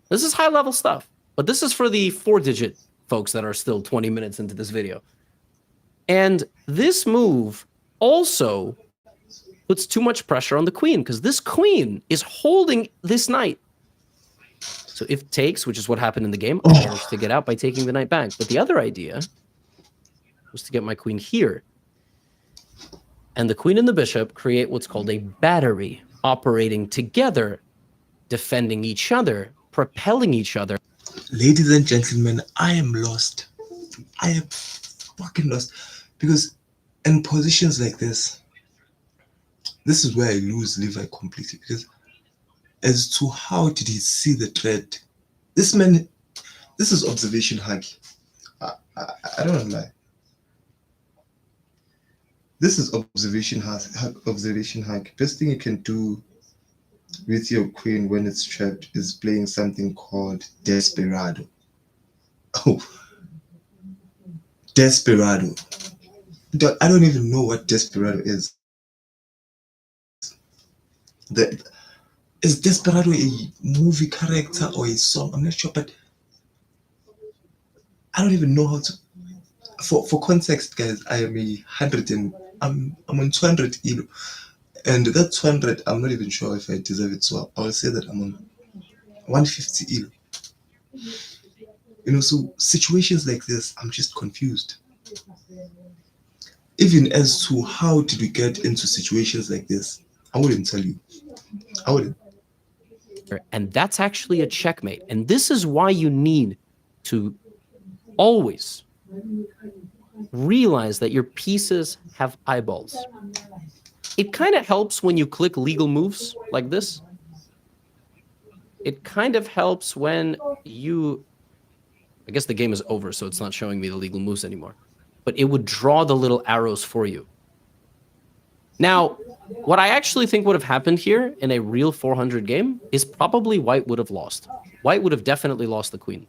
This is high level stuff, but this is for the 4-digit folks that are still 20 minutes into this video. And this move also puts too much pressure on the queen, because this queen is holding this knight. So if takes, which is what happened in the game, I managed to get out by taking the knight back. But the other idea was to get my queen here. And the queen and the bishop create what's called a battery, operating together, defending each other, propelling each other. Ladies and gentlemen, I am lost. I am fucking lost. Because in positions like this is where I lose Levi completely. Because as to how did he see the threat? This man, this is observation hacking. I don't lie. This is observation hack. Best thing you can do with your queen when it's trapped is playing something called Desperado. Oh, Desperado. I don't even know what Desperado is. Is Desperado a movie character or a song? I'm not sure, but I don't even know how to. For context, guys, I am I'm on 200 elo, and that 200, I'm not even sure if I deserve it. So I'll say that I'm on 150 elo. So situations like this, I'm just confused. Even as to how did we get into situations like this, I wouldn't tell you. I wouldn't. And that's actually a checkmate. And this is why you need to always realize that your pieces have eyeballs. It kind of helps when you click legal moves like this. It kind of helps when I guess the game is over, so it's not showing me the legal moves anymore. But it would draw the little arrows for you. Now, what I actually think would have happened here in a real 400 game is probably white would have lost. White would have definitely lost the queen.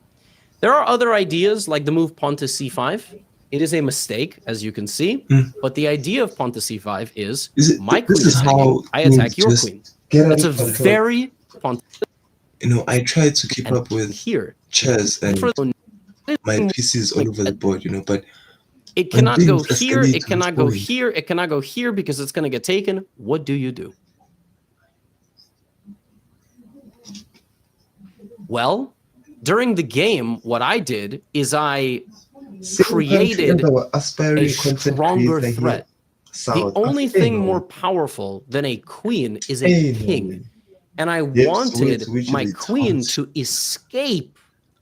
There are other ideas like the move pawn to c5. It is a mistake, as you can see. But the idea of pawn to c5 is my queen is hanging, I attack your queen. That's a very pawn. I try to keep up with chess and my pieces all over the board, but It When cannot go things here. escalate It to this cannot go point, here. It cannot go here because it's going to get taken. What do you do? Well, during the game, what I did is I same country as created our a aspiring content stronger creator here, threat. The South only Africa. thing more powerful than a queen is a Hey, no king. way. And I Yep, so wanted which my is a queen taunt. to escape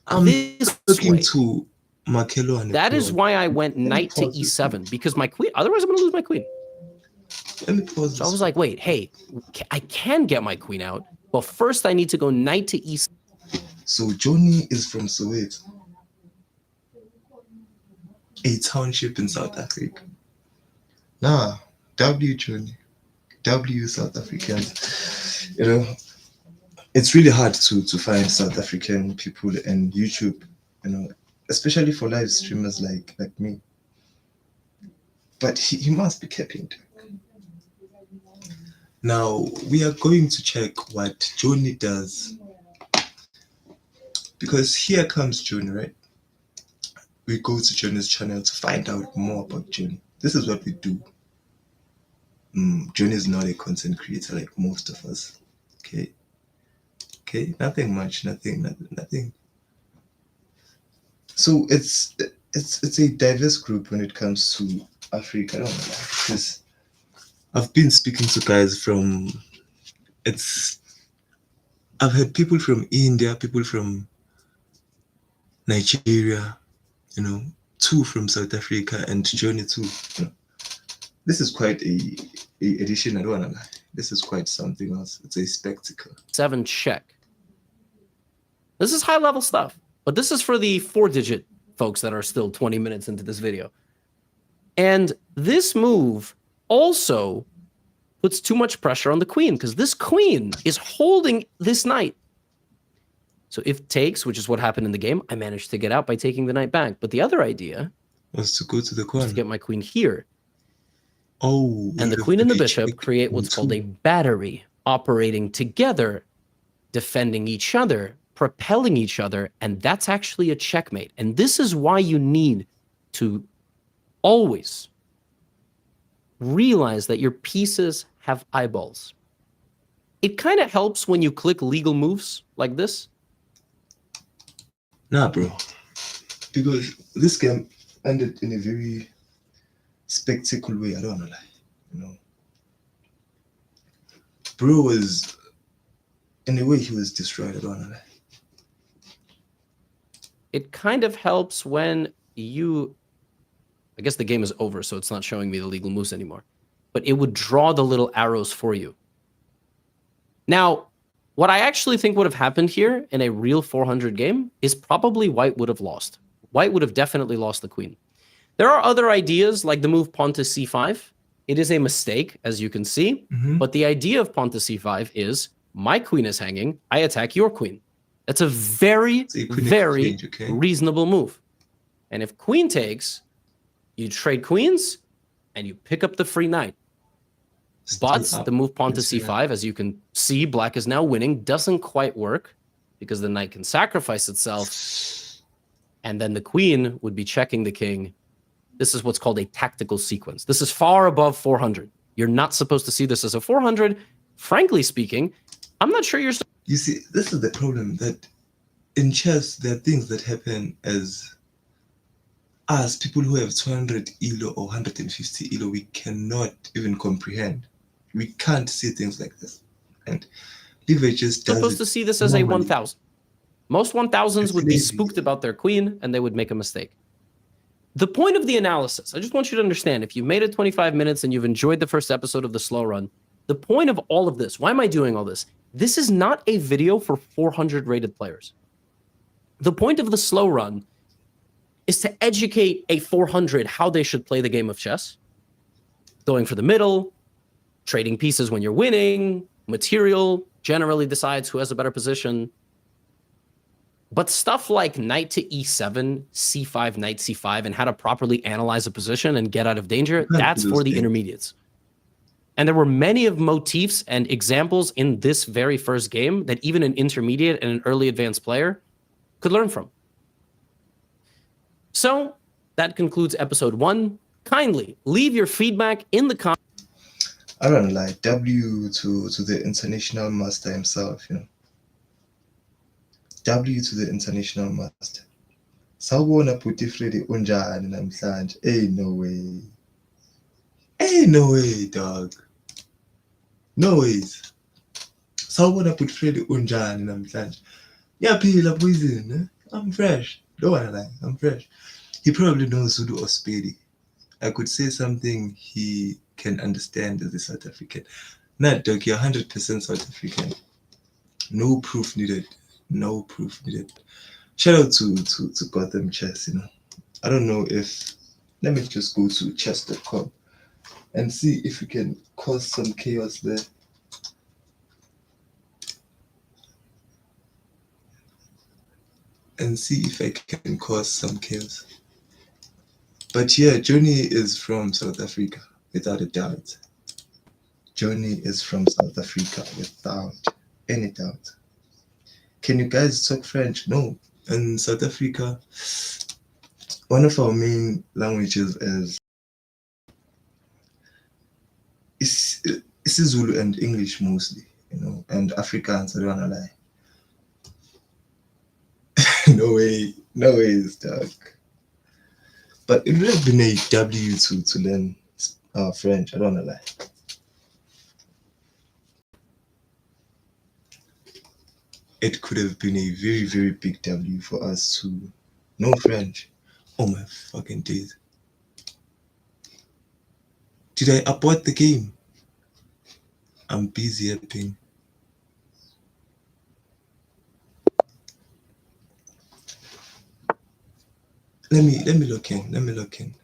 I'm this talking way. to Makelo and That is Pro. why I went Let me knight to pause this. e7 because my queen, otherwise I'm going to lose my queen. Let me pause So I this. was like, wait, hey, I can get my queen out, but first I need to go knight to e7. So Johnny is from Soweto, a township in South Africa. Nah, W Johnny, W South Africans. You know, it's really hard to find South African people and YouTube. You know, especially for live streamers like me. But he must be capping. Now we are going to check what Johnny does, because here comes Johnny, right? We go to Johnny's channel to find out more about Johnny. This is what we do. Johnny is not a content creator like most of us. Okay, nothing much, nothing. So it's a diverse group when it comes to Africa. I don't know, because I've been speaking to guys from it's. I've had people from India, people from Nigeria, you know, two from South Africa, and Johnny too. You know, this is quite a edition. I don't wanna lie. This is quite something else. It's a spectacle. 7 check. This is high level stuff, but this is for the 4-digit folks that are still 20 minutes into this video. And this move also puts too much pressure on the queen because this queen is holding this knight. So if takes, which is what happened in the game, I managed to get out by taking the knight back. But the other idea Was to go to the was corner. to get my queen here. Oh, And the queen and the bishop create what's called a battery, operating together, defending each other, propelling each other, and that's actually a checkmate. And this is why you need to always realize that your pieces have eyeballs. It kind of helps when you click legal moves like this. Nah, bro. Because this game ended in a very spectacular way. I don't wanna lie. You know, bro was, in a way, he was destroyed. I don't wanna lie. It kind of helps when you, I guess the game is over, so it's not showing me the legal moves anymore, but it would draw the little arrows for you. Now, what I actually think would have happened here in a real 400 game is probably white would have lost. White would have definitely lost the queen. There are other ideas like the move pawn to c5. It is a mistake, as you can see, but the idea of pawn to c5 is my queen is hanging, I attack your queen. That's a very, very exchange, okay? reasonable move. And if queen takes, you trade queens and you pick up the free knight. But the move pawn to c5, as you can see, black is now winning, doesn't quite work because the knight can sacrifice itself. And then the queen would be checking the king. This is what's called a tactical sequence. This is far above 400. You're not supposed to see this as a 400. Frankly speaking, I'm not sure you're... You see, this is the problem, that in chess, there are things that happen as us, people who have 200 ELO or 150 ELO, we cannot even comprehend. We can't see things like this. And Levi just does supposed it to see this as a normally. 1000. Most 1000s It's would be lazy. spooked about their queen and they would make a mistake. The point of the analysis, I just want you to understand, if you've made it 25 minutes and you've enjoyed the first episode of the slow run, the point of all of this, why am I doing all this? This is not a video for 400 rated players. The point of the slow run is to educate a 400 how they should play the game of chess. Going for the middle, trading pieces when you're winning, material generally decides who has a better position. But stuff like knight to e7, c5, knight c5, and how to properly analyze a position and get out of danger, that's for the intermediates. And there were many of motifs and examples in this very first game that even an intermediate and an early advanced player could learn from. So that concludes episode 1. Kindly leave your feedback in the comments. I don't lie. W to the international master himself, you know. W to the international master. Sawubona Puti Freddy unjani namhlanje? Hey, no way. Hey, no way, dog. No ways. Sawubona Puti Freddy unjani namhlanje? Yaphila poison, eh? I'm fresh. Don't wanna lie, I'm fresh. He probably knows Zulu or Speedy. I could say something he can understand as a South African. Not dog, you're 100% South African. No proof needed. No proof needed. Shout out to GothamChess, you know. I don't know if let me just go to chess.com and see if we can cause some chaos there. And see if I can cause some chaos. But yeah, Johnny is from South Africa, without a doubt. Johnny is from South Africa, without any doubt. Can you guys talk French? No. In South Africa, one of our main languages is Zulu and English mostly, you know, and Afrikaans, I don't wanna lie. No way, no ways, dog. But it would have been a W to learn French, I don't wanna lie. It could have been a very, very big W for us to know French. Oh my fucking days. Did I abort the game? I'm busy apping. Let me look in. Let me look in.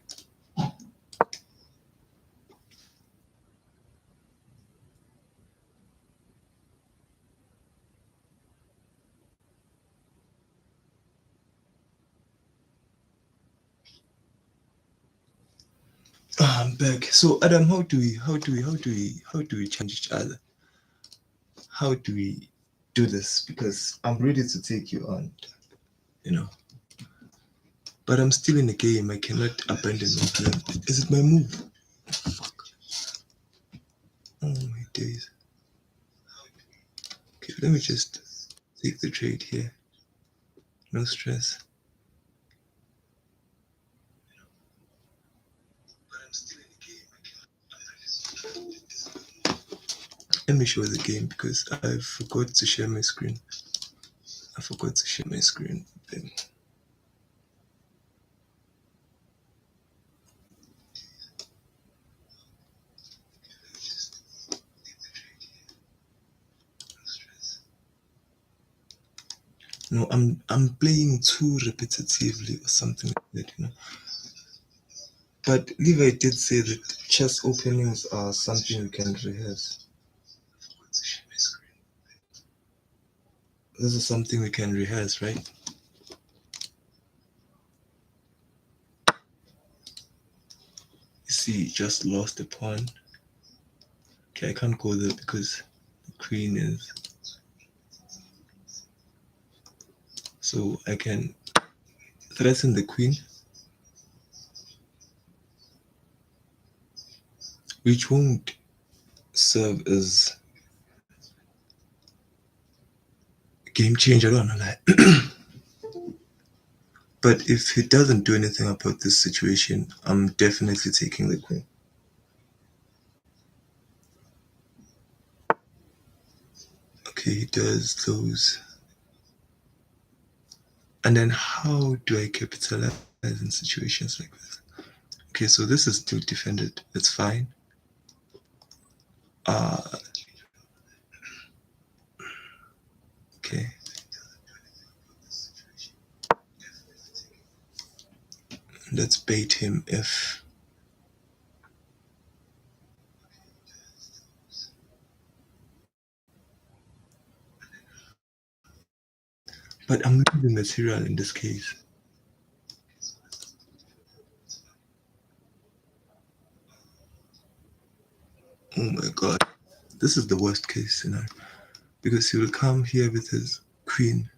I'm back. So Adam, how do we change each other? How do we do this? Because I'm ready to take you on, you know. But I'm still in the game. I cannot abandon my plan. Is it my move? Fuck. Oh my days. Okay, let me just take the trade here. No stress. Let me show the game because I forgot to share my screen. I forgot to share my screen. No, I'm playing too repetitively or something like that, you know. But Levi did say that chess openings are something we can rehearse. This is something we can rehearse, right? You see, just lost a pawn. Okay, I can't go there because the queen is. So I can threaten the queen, which won't serve as a game changer, I don't know that. But if he doesn't do anything about this situation, I'm definitely taking the queen. Okay, he does those. And then how do I capitalize in situations like this? Okay, so this is still defended. It's fine. Uh, okay. Let's bait him if. But I'm losing material in this case. Oh my god. This is the worst case scenario. Because he will come here with his queen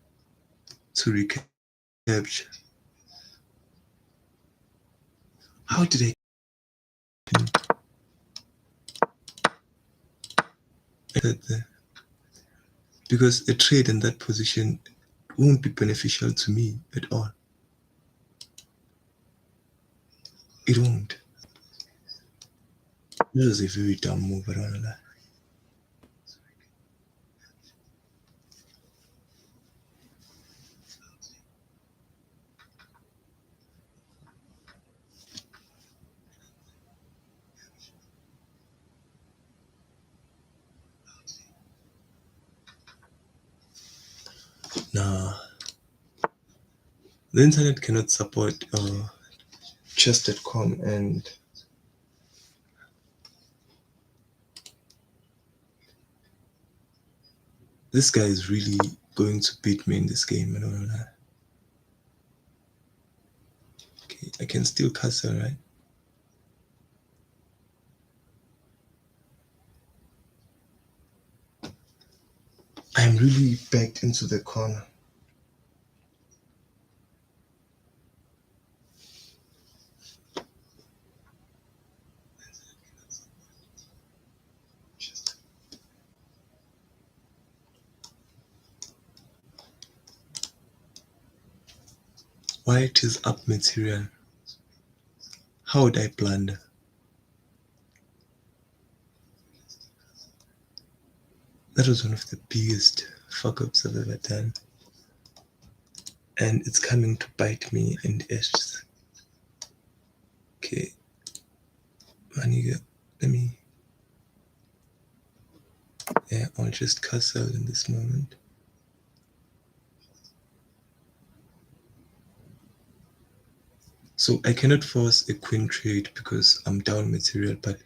to recapture. How did I get there? Because a trade in that position won't be beneficial to me at all. It won't. This was a very dumb move, I don't wanna lie. Nah, the internet cannot support chess.com, and this guy is really going to beat me in this game, I don't wanna lie. Okay, I can still castle, right? I'm really backed into the corner. White is up material. How would I blunder? That was one of the biggest fuck ups I've ever done. And it's coming to bite me in the ass. Okay, Maniga, let me. Yeah, I'll just castle in this moment. So I cannot force a queen trade because I'm down material, but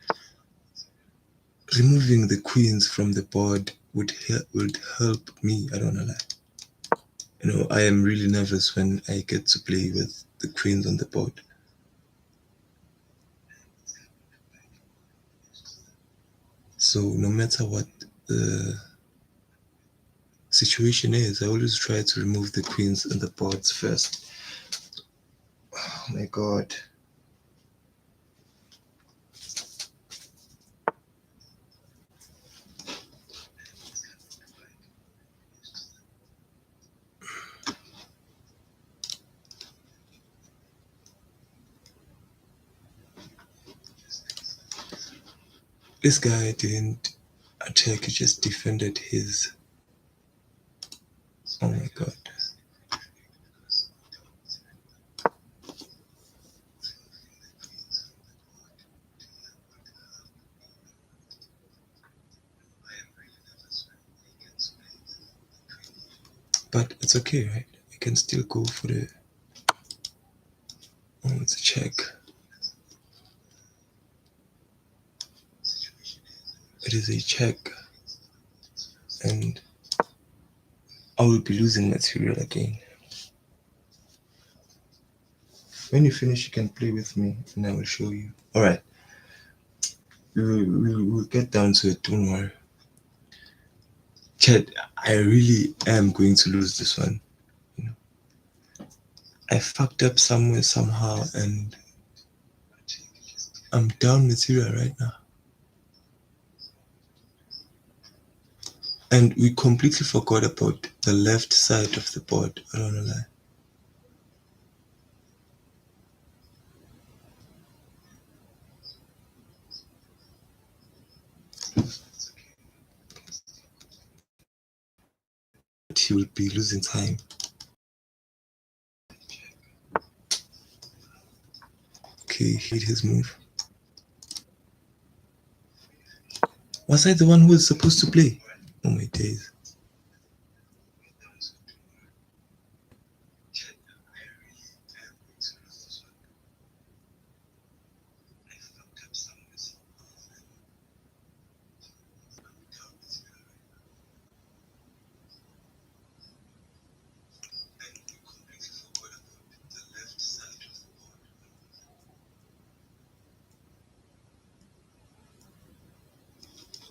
removing the queens from the board would help me. I don't know, like, I am really nervous when I get to play with the queens on the board. So no matter what the situation is, I always try to remove the queens on the boards first. Oh my god. This guy didn't attack, he just defended his. Oh my god. But it's okay, right? I can still go for the. Oh, it's a check. It is a check. And I will be losing material again. When you finish, you can play with me and I will show you. Alright. We'll get down to it, don't worry. Chad, I really am going to lose this one. I fucked up somewhere, somehow, and I'm down material right now. And we completely forgot about the left side of the board. I don't know lie. But he will be losing time. Okay, hit his move. Was I the one who was supposed to play? Oh my days.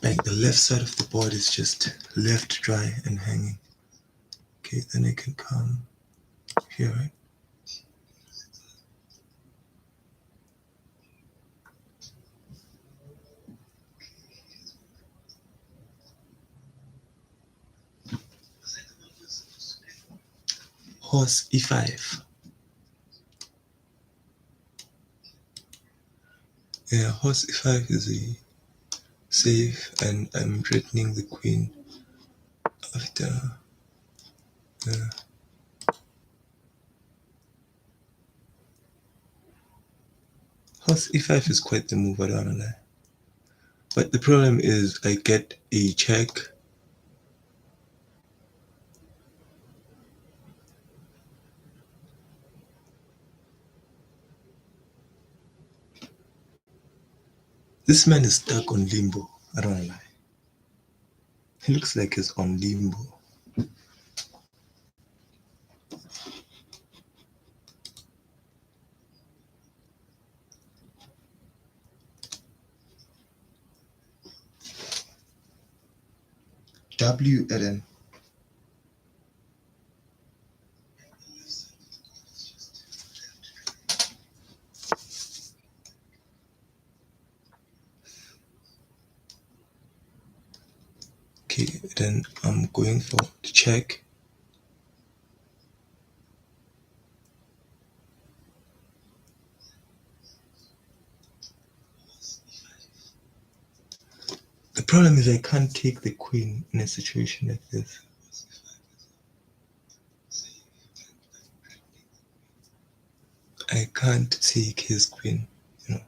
Like the left side of the board is just left dry and hanging. Okay, then I can come here, right? horse e5. Yeah, horse e5 is a safe, and I'm threatening the queen after. Horse e5 is quite the move, I don't wanna lie. But the problem is I get a check. This man is stuck on limbo, I don't wanna lie. He looks like he's on limbo. W Eden. Okay, then I'm going for the check. The problem is I can't take the queen in a situation like this. I can't take his queen, you know.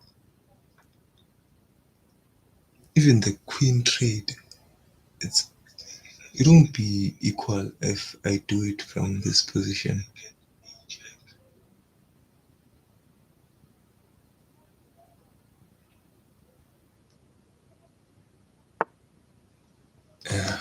Even the queen trade, it won't be equal if I do it from this position. Yeah.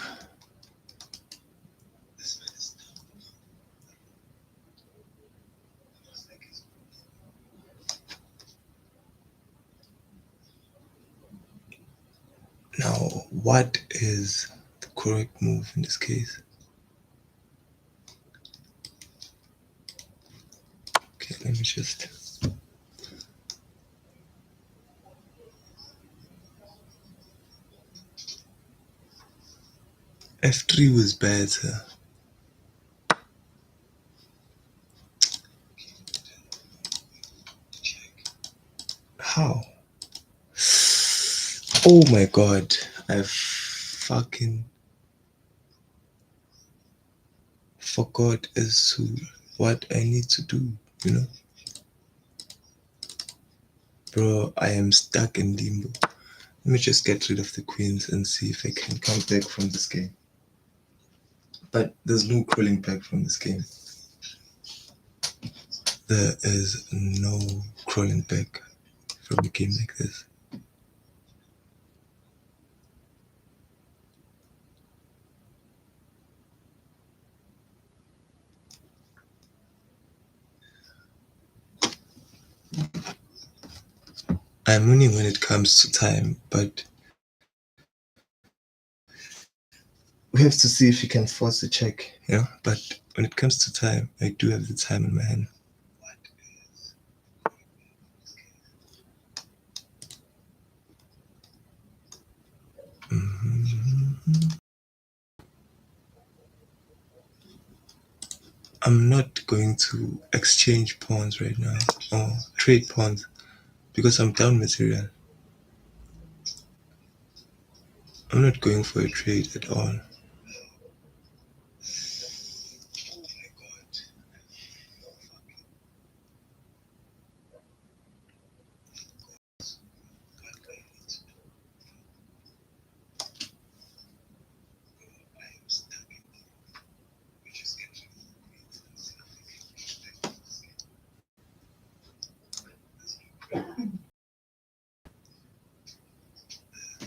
Now, what is the correct move in this case? Okay, let me just. F3 was better. How? Oh my god, I fucking forgot as to what I need to do, you know? Bro, I am stuck in limbo. Let me just get rid of the queens and see if I can come back from this game. But there's no crawling back from this game. There is no crawling back from a game like this. I'm winning when it comes to time, but we have to see if he can force a check, you know? But when it comes to time, I do have the time in my hand. I'm not going to exchange pawns right now or trade pawns because I'm down material. I'm not going for a trade at all.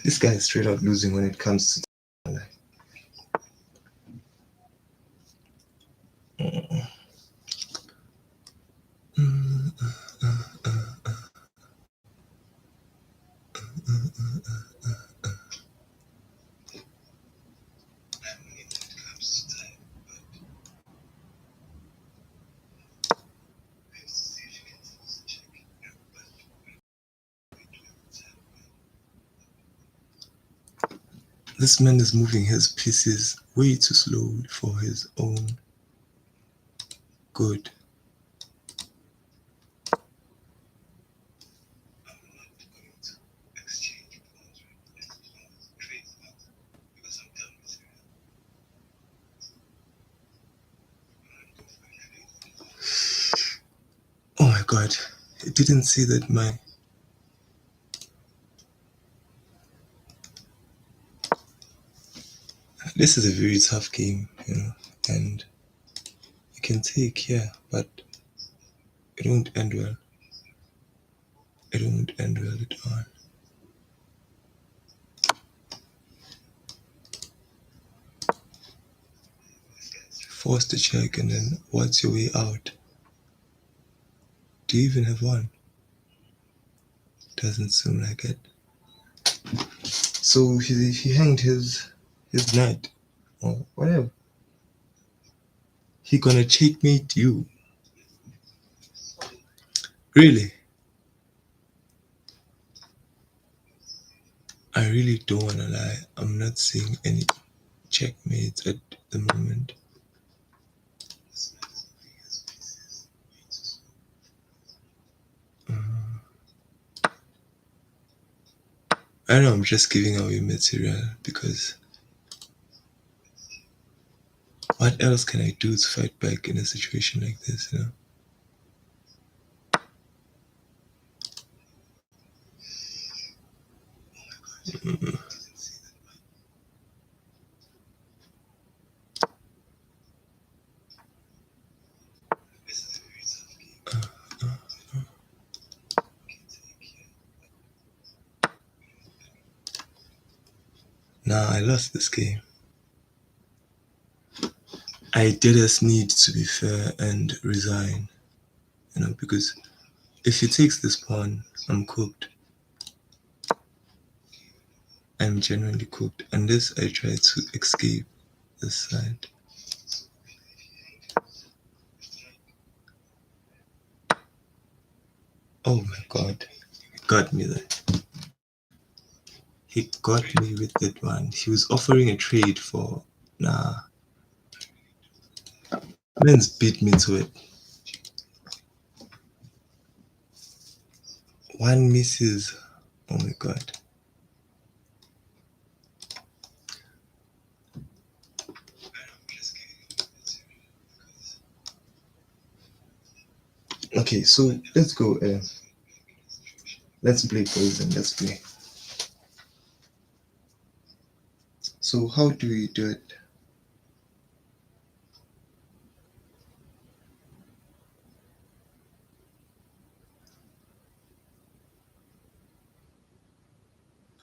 This guy is straight out losing when it comes to time. This man is moving his pieces way too slow for his own good. Oh my god, it didn't say that my... This is a very tough game, you know, and you can take, yeah, but it won't end well. It won't end well at all. Forced to check, and then what's your way out? Do you even have one? Doesn't seem like it. So he hanged his knight or whatever. He gonna checkmate you. Really? I really don't wanna lie. I'm not seeing any checkmates at the moment. I know I'm just giving away material because what else can I do to fight back in a situation like this, you know? Nah, I lost this game. I did just need to be fair and resign, you know, because if he takes this pawn, I'm cooked. I'm genuinely cooked unless I try to escape this side. Oh my god, he got me there. He got me with that one. He was offering a trade for... Nah. Man's beat me to it. One misses. Oh my god. Okay, so let's go. Let's play poison. Let's play. So how do we do it?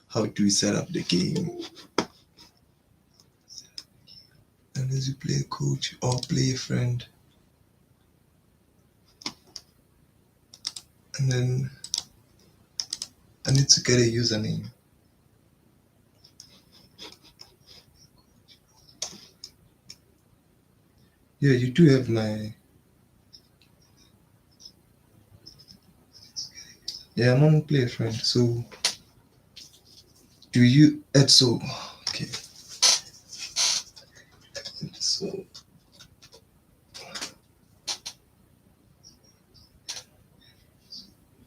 How do we set up the game? Unless you play a coach or play a friend. And then I need to get a username. Yeah, you do have my... Yeah, I'm on play a friend. So do you add so... Okay. So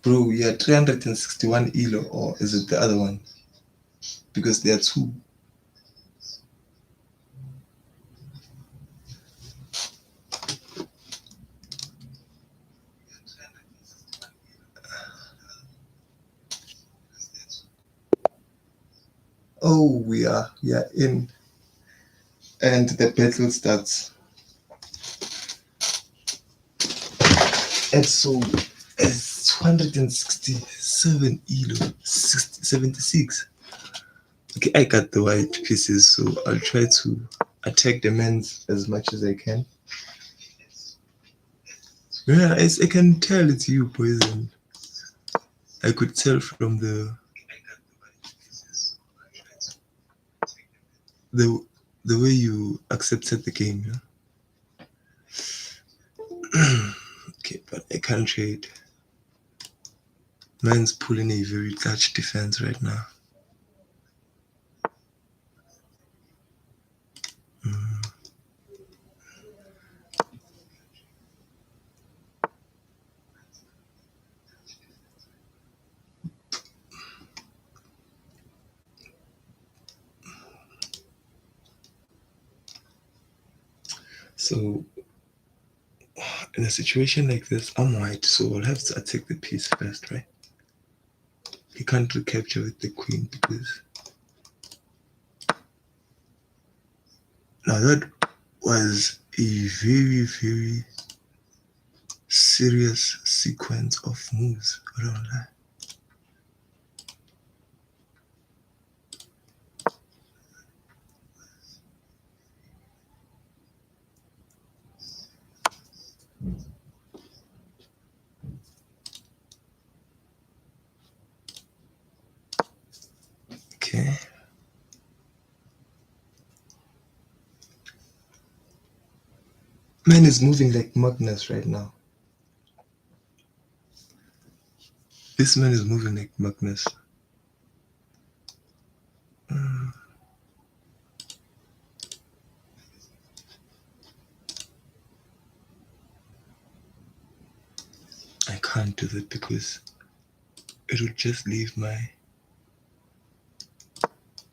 bro, you're 361 elo, or is it the other one? Because there are two. Oh, we are in, and the battle starts. And so it's 267 elo, 76. Okay, I got the white pieces, so I'll try to attack the men's as much as I can. Yeah, I can tell it's you, Poison. I could tell from the the way you accepted the game. Yeah? Okay, but I can't trade. Man's pulling a very clutch defense right now. So in a situation like this, I'm white, so I'll have to attack the piece first, right? He can't recapture with the queen because now that was a very, very serious sequence of moves. I don't lie. Okay. Man is moving like Magnus right now. This man is moving like Magnus. I can't do that because it would just leave my.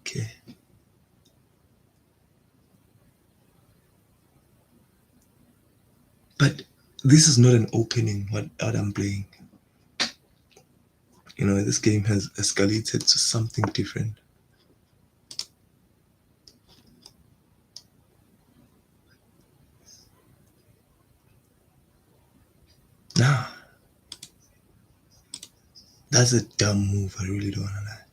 Okay. But this is not an opening what I'm playing. You know, this game has escalated to something different. Nah, that's a dumb move. I really don't wanna lie.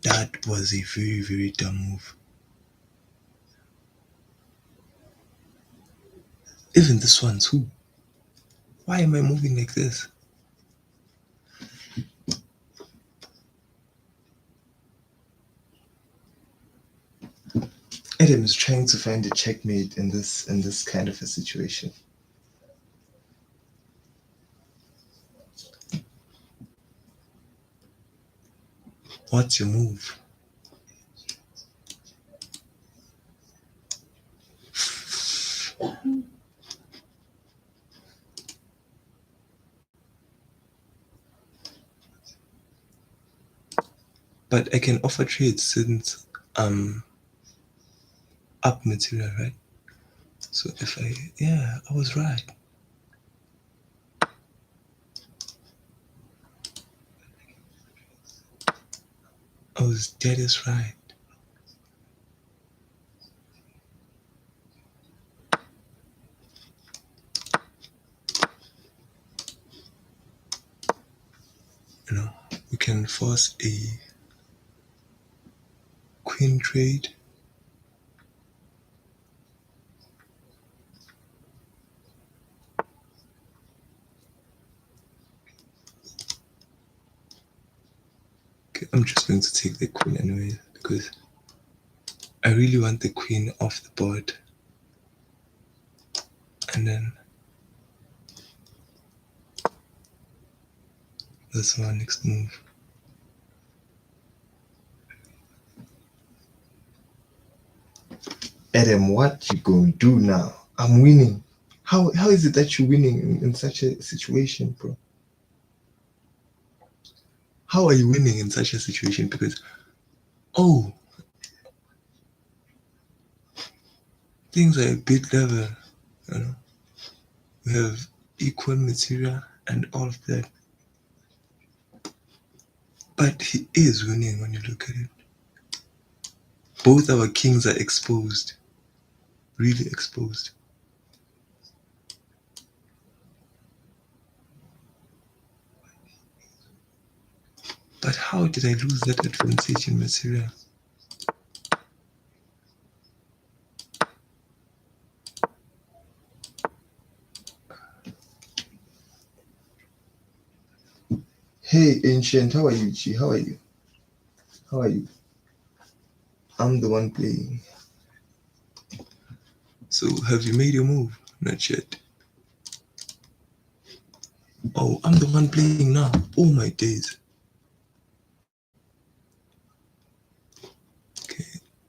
That was a very, very dumb move. Even this one too. Why am I moving like this? Adam is trying to find a checkmate in this kind of a situation. What's your move? But I can offer trades since up material, right? So if I was right. I was dead as right. You know, we can force a queen trade. Okay, I'm just going to take the queen anyway because I really want the queen off the board. And then that's my next move. Adam, what you gonna do now? I'm winning. How is it that you're winning in such a situation, bro? How are you winning in such a situation? Because oh, things are a bit level, you know. We have equal material and all of that. But he is winning when you look at it. Both our kings are exposed. Really exposed. But how did I lose that advantage in material? Hey, Ancient, how are you, Chi? How are you? How are you? I'm the one playing. So, have you made your move? Not yet. Oh, I'm the one playing now. Oh my days. Okay,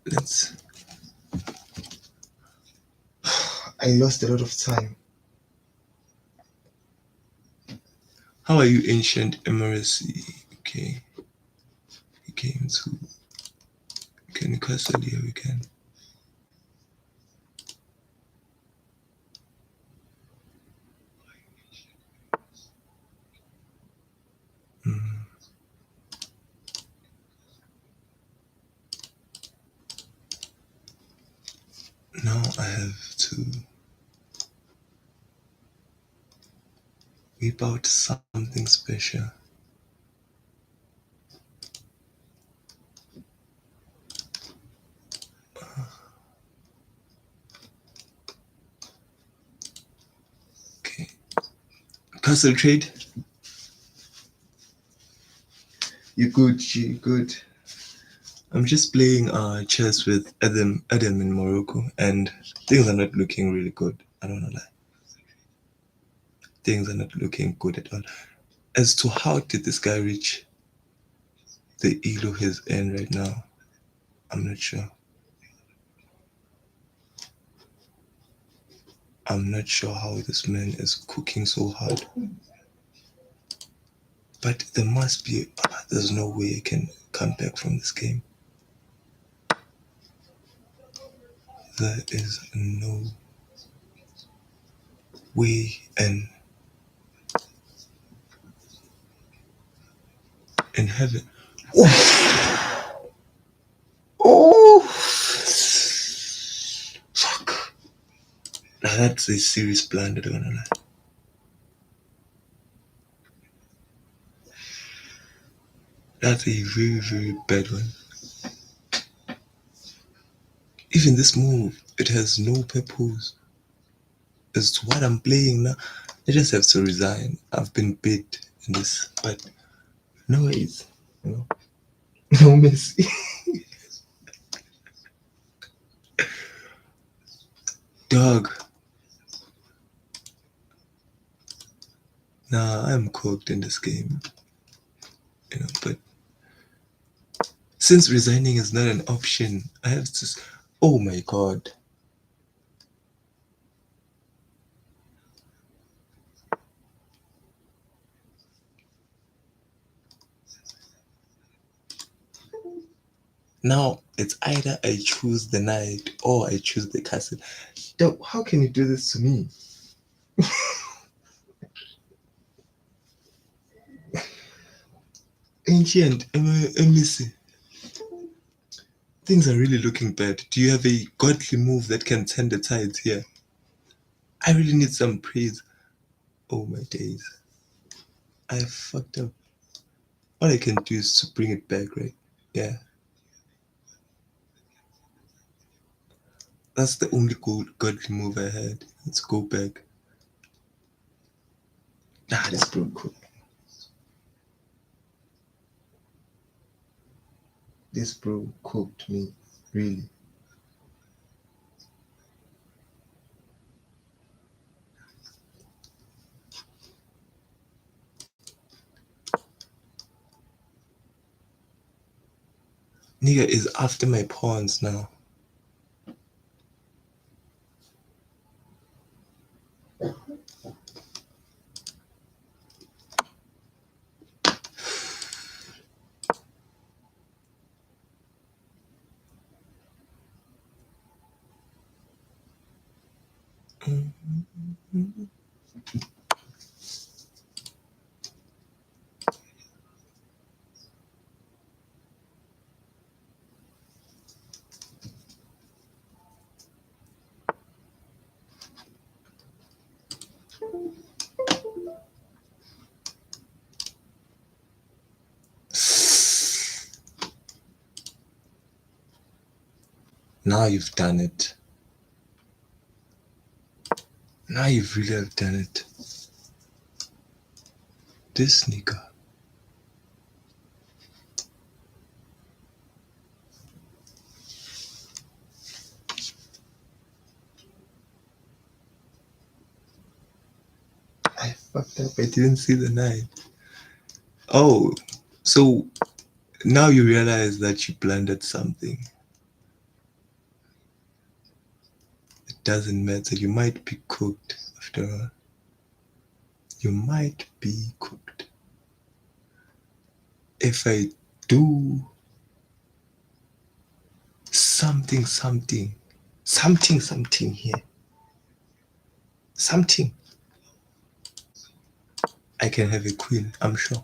let's. I lost a lot of time. How are you, Ancient Emiracy? Okay. He came to. Can you castle here? We can. Mm. Now I have to whip out something special. Okay. Castle trade. You good, you good. I'm just playing chess with Adam in Morocco, and things are not looking really good. I don't know lie. Things are not looking good at all. As to how did this guy reach the elo he's in right now, I'm not sure. I'm not sure how this man is cooking so hard. But there must be. There's no way I can come back from this game. There is no way in heaven. Oh, oh, fuck. Now that's a serious blunder, I'm gonna lie. That's a very, very bad one. Even this move, it has no purpose as to what I'm playing now. I just have to resign. I've been bit in this, but no ways, you know. No mercy. Dog. Nah, I'm cooked in this game, you know, but since resigning is not an option, I have to. Oh my god. Now it's either I choose the knight or I choose the castle. Dog, how can you do this to me? Ancient, Emissy. Things are really looking bad. Do you have a godly move that can turn the tides here? I really need some praise. Oh my days. I fucked up. All I can do is to bring it back, right? Yeah. That's the only godly move I had. Let's go back. Nah, this bro cooked. This bro cooked me. Really. Nigga is after my pawns now. Now you've done it. Now you've really have done it. This nigga. I fucked up. I didn't see the knife. Oh, so now you realize that you blundered something. It doesn't matter. You might be cooked after all. You might be cooked. If I do something, something here. Something. I can have a queen, I'm sure.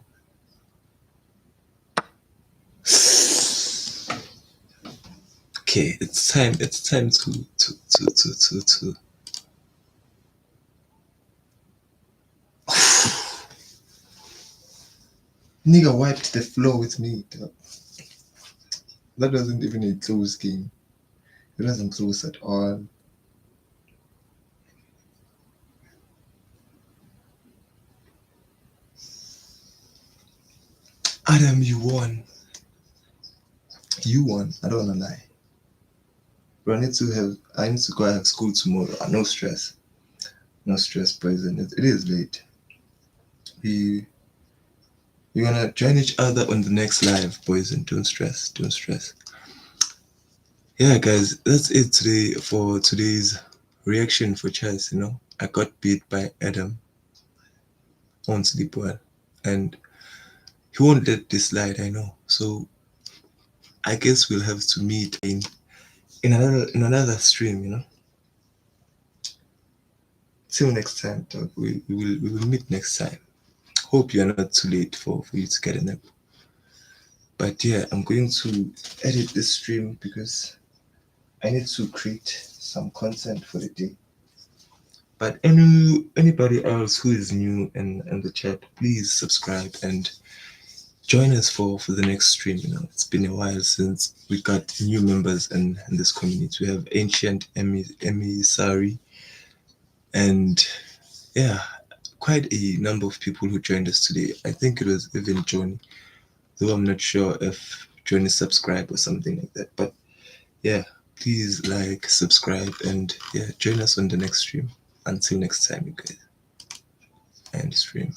Okay, it's time. It's time to. Nigga wiped the floor with me. That wasn't even a close game. It wasn't close at all. Adam, you won. You won. I don't wanna lie. But I need to go have school tomorrow. No stress. No stress, poison. It is late. We're gonna join each other on the next live, poison. Don't stress. Don't stress. Yeah, guys, that's it today for today's reaction for chess. I got beat by Adam on sleep well, and he won't let this slide. I know. So I guess we'll have to meet in another stream. Till next time, dog. We will meet next time. Hope you're not too late for you to get a nap. But yeah, I'm going to edit this stream because I need to create some content for the day. But anybody else who is new in the chat, please subscribe and join us for the next stream. It's been a while since we got new members in this community. We have Ancient, Emissary, and yeah, quite a number of people who joined us today. I think it was even Johnny, though I'm not sure if Johnny subscribed or something like that. But yeah, please like, subscribe, and yeah, join us on the next stream. Until next time, you guys, and stream.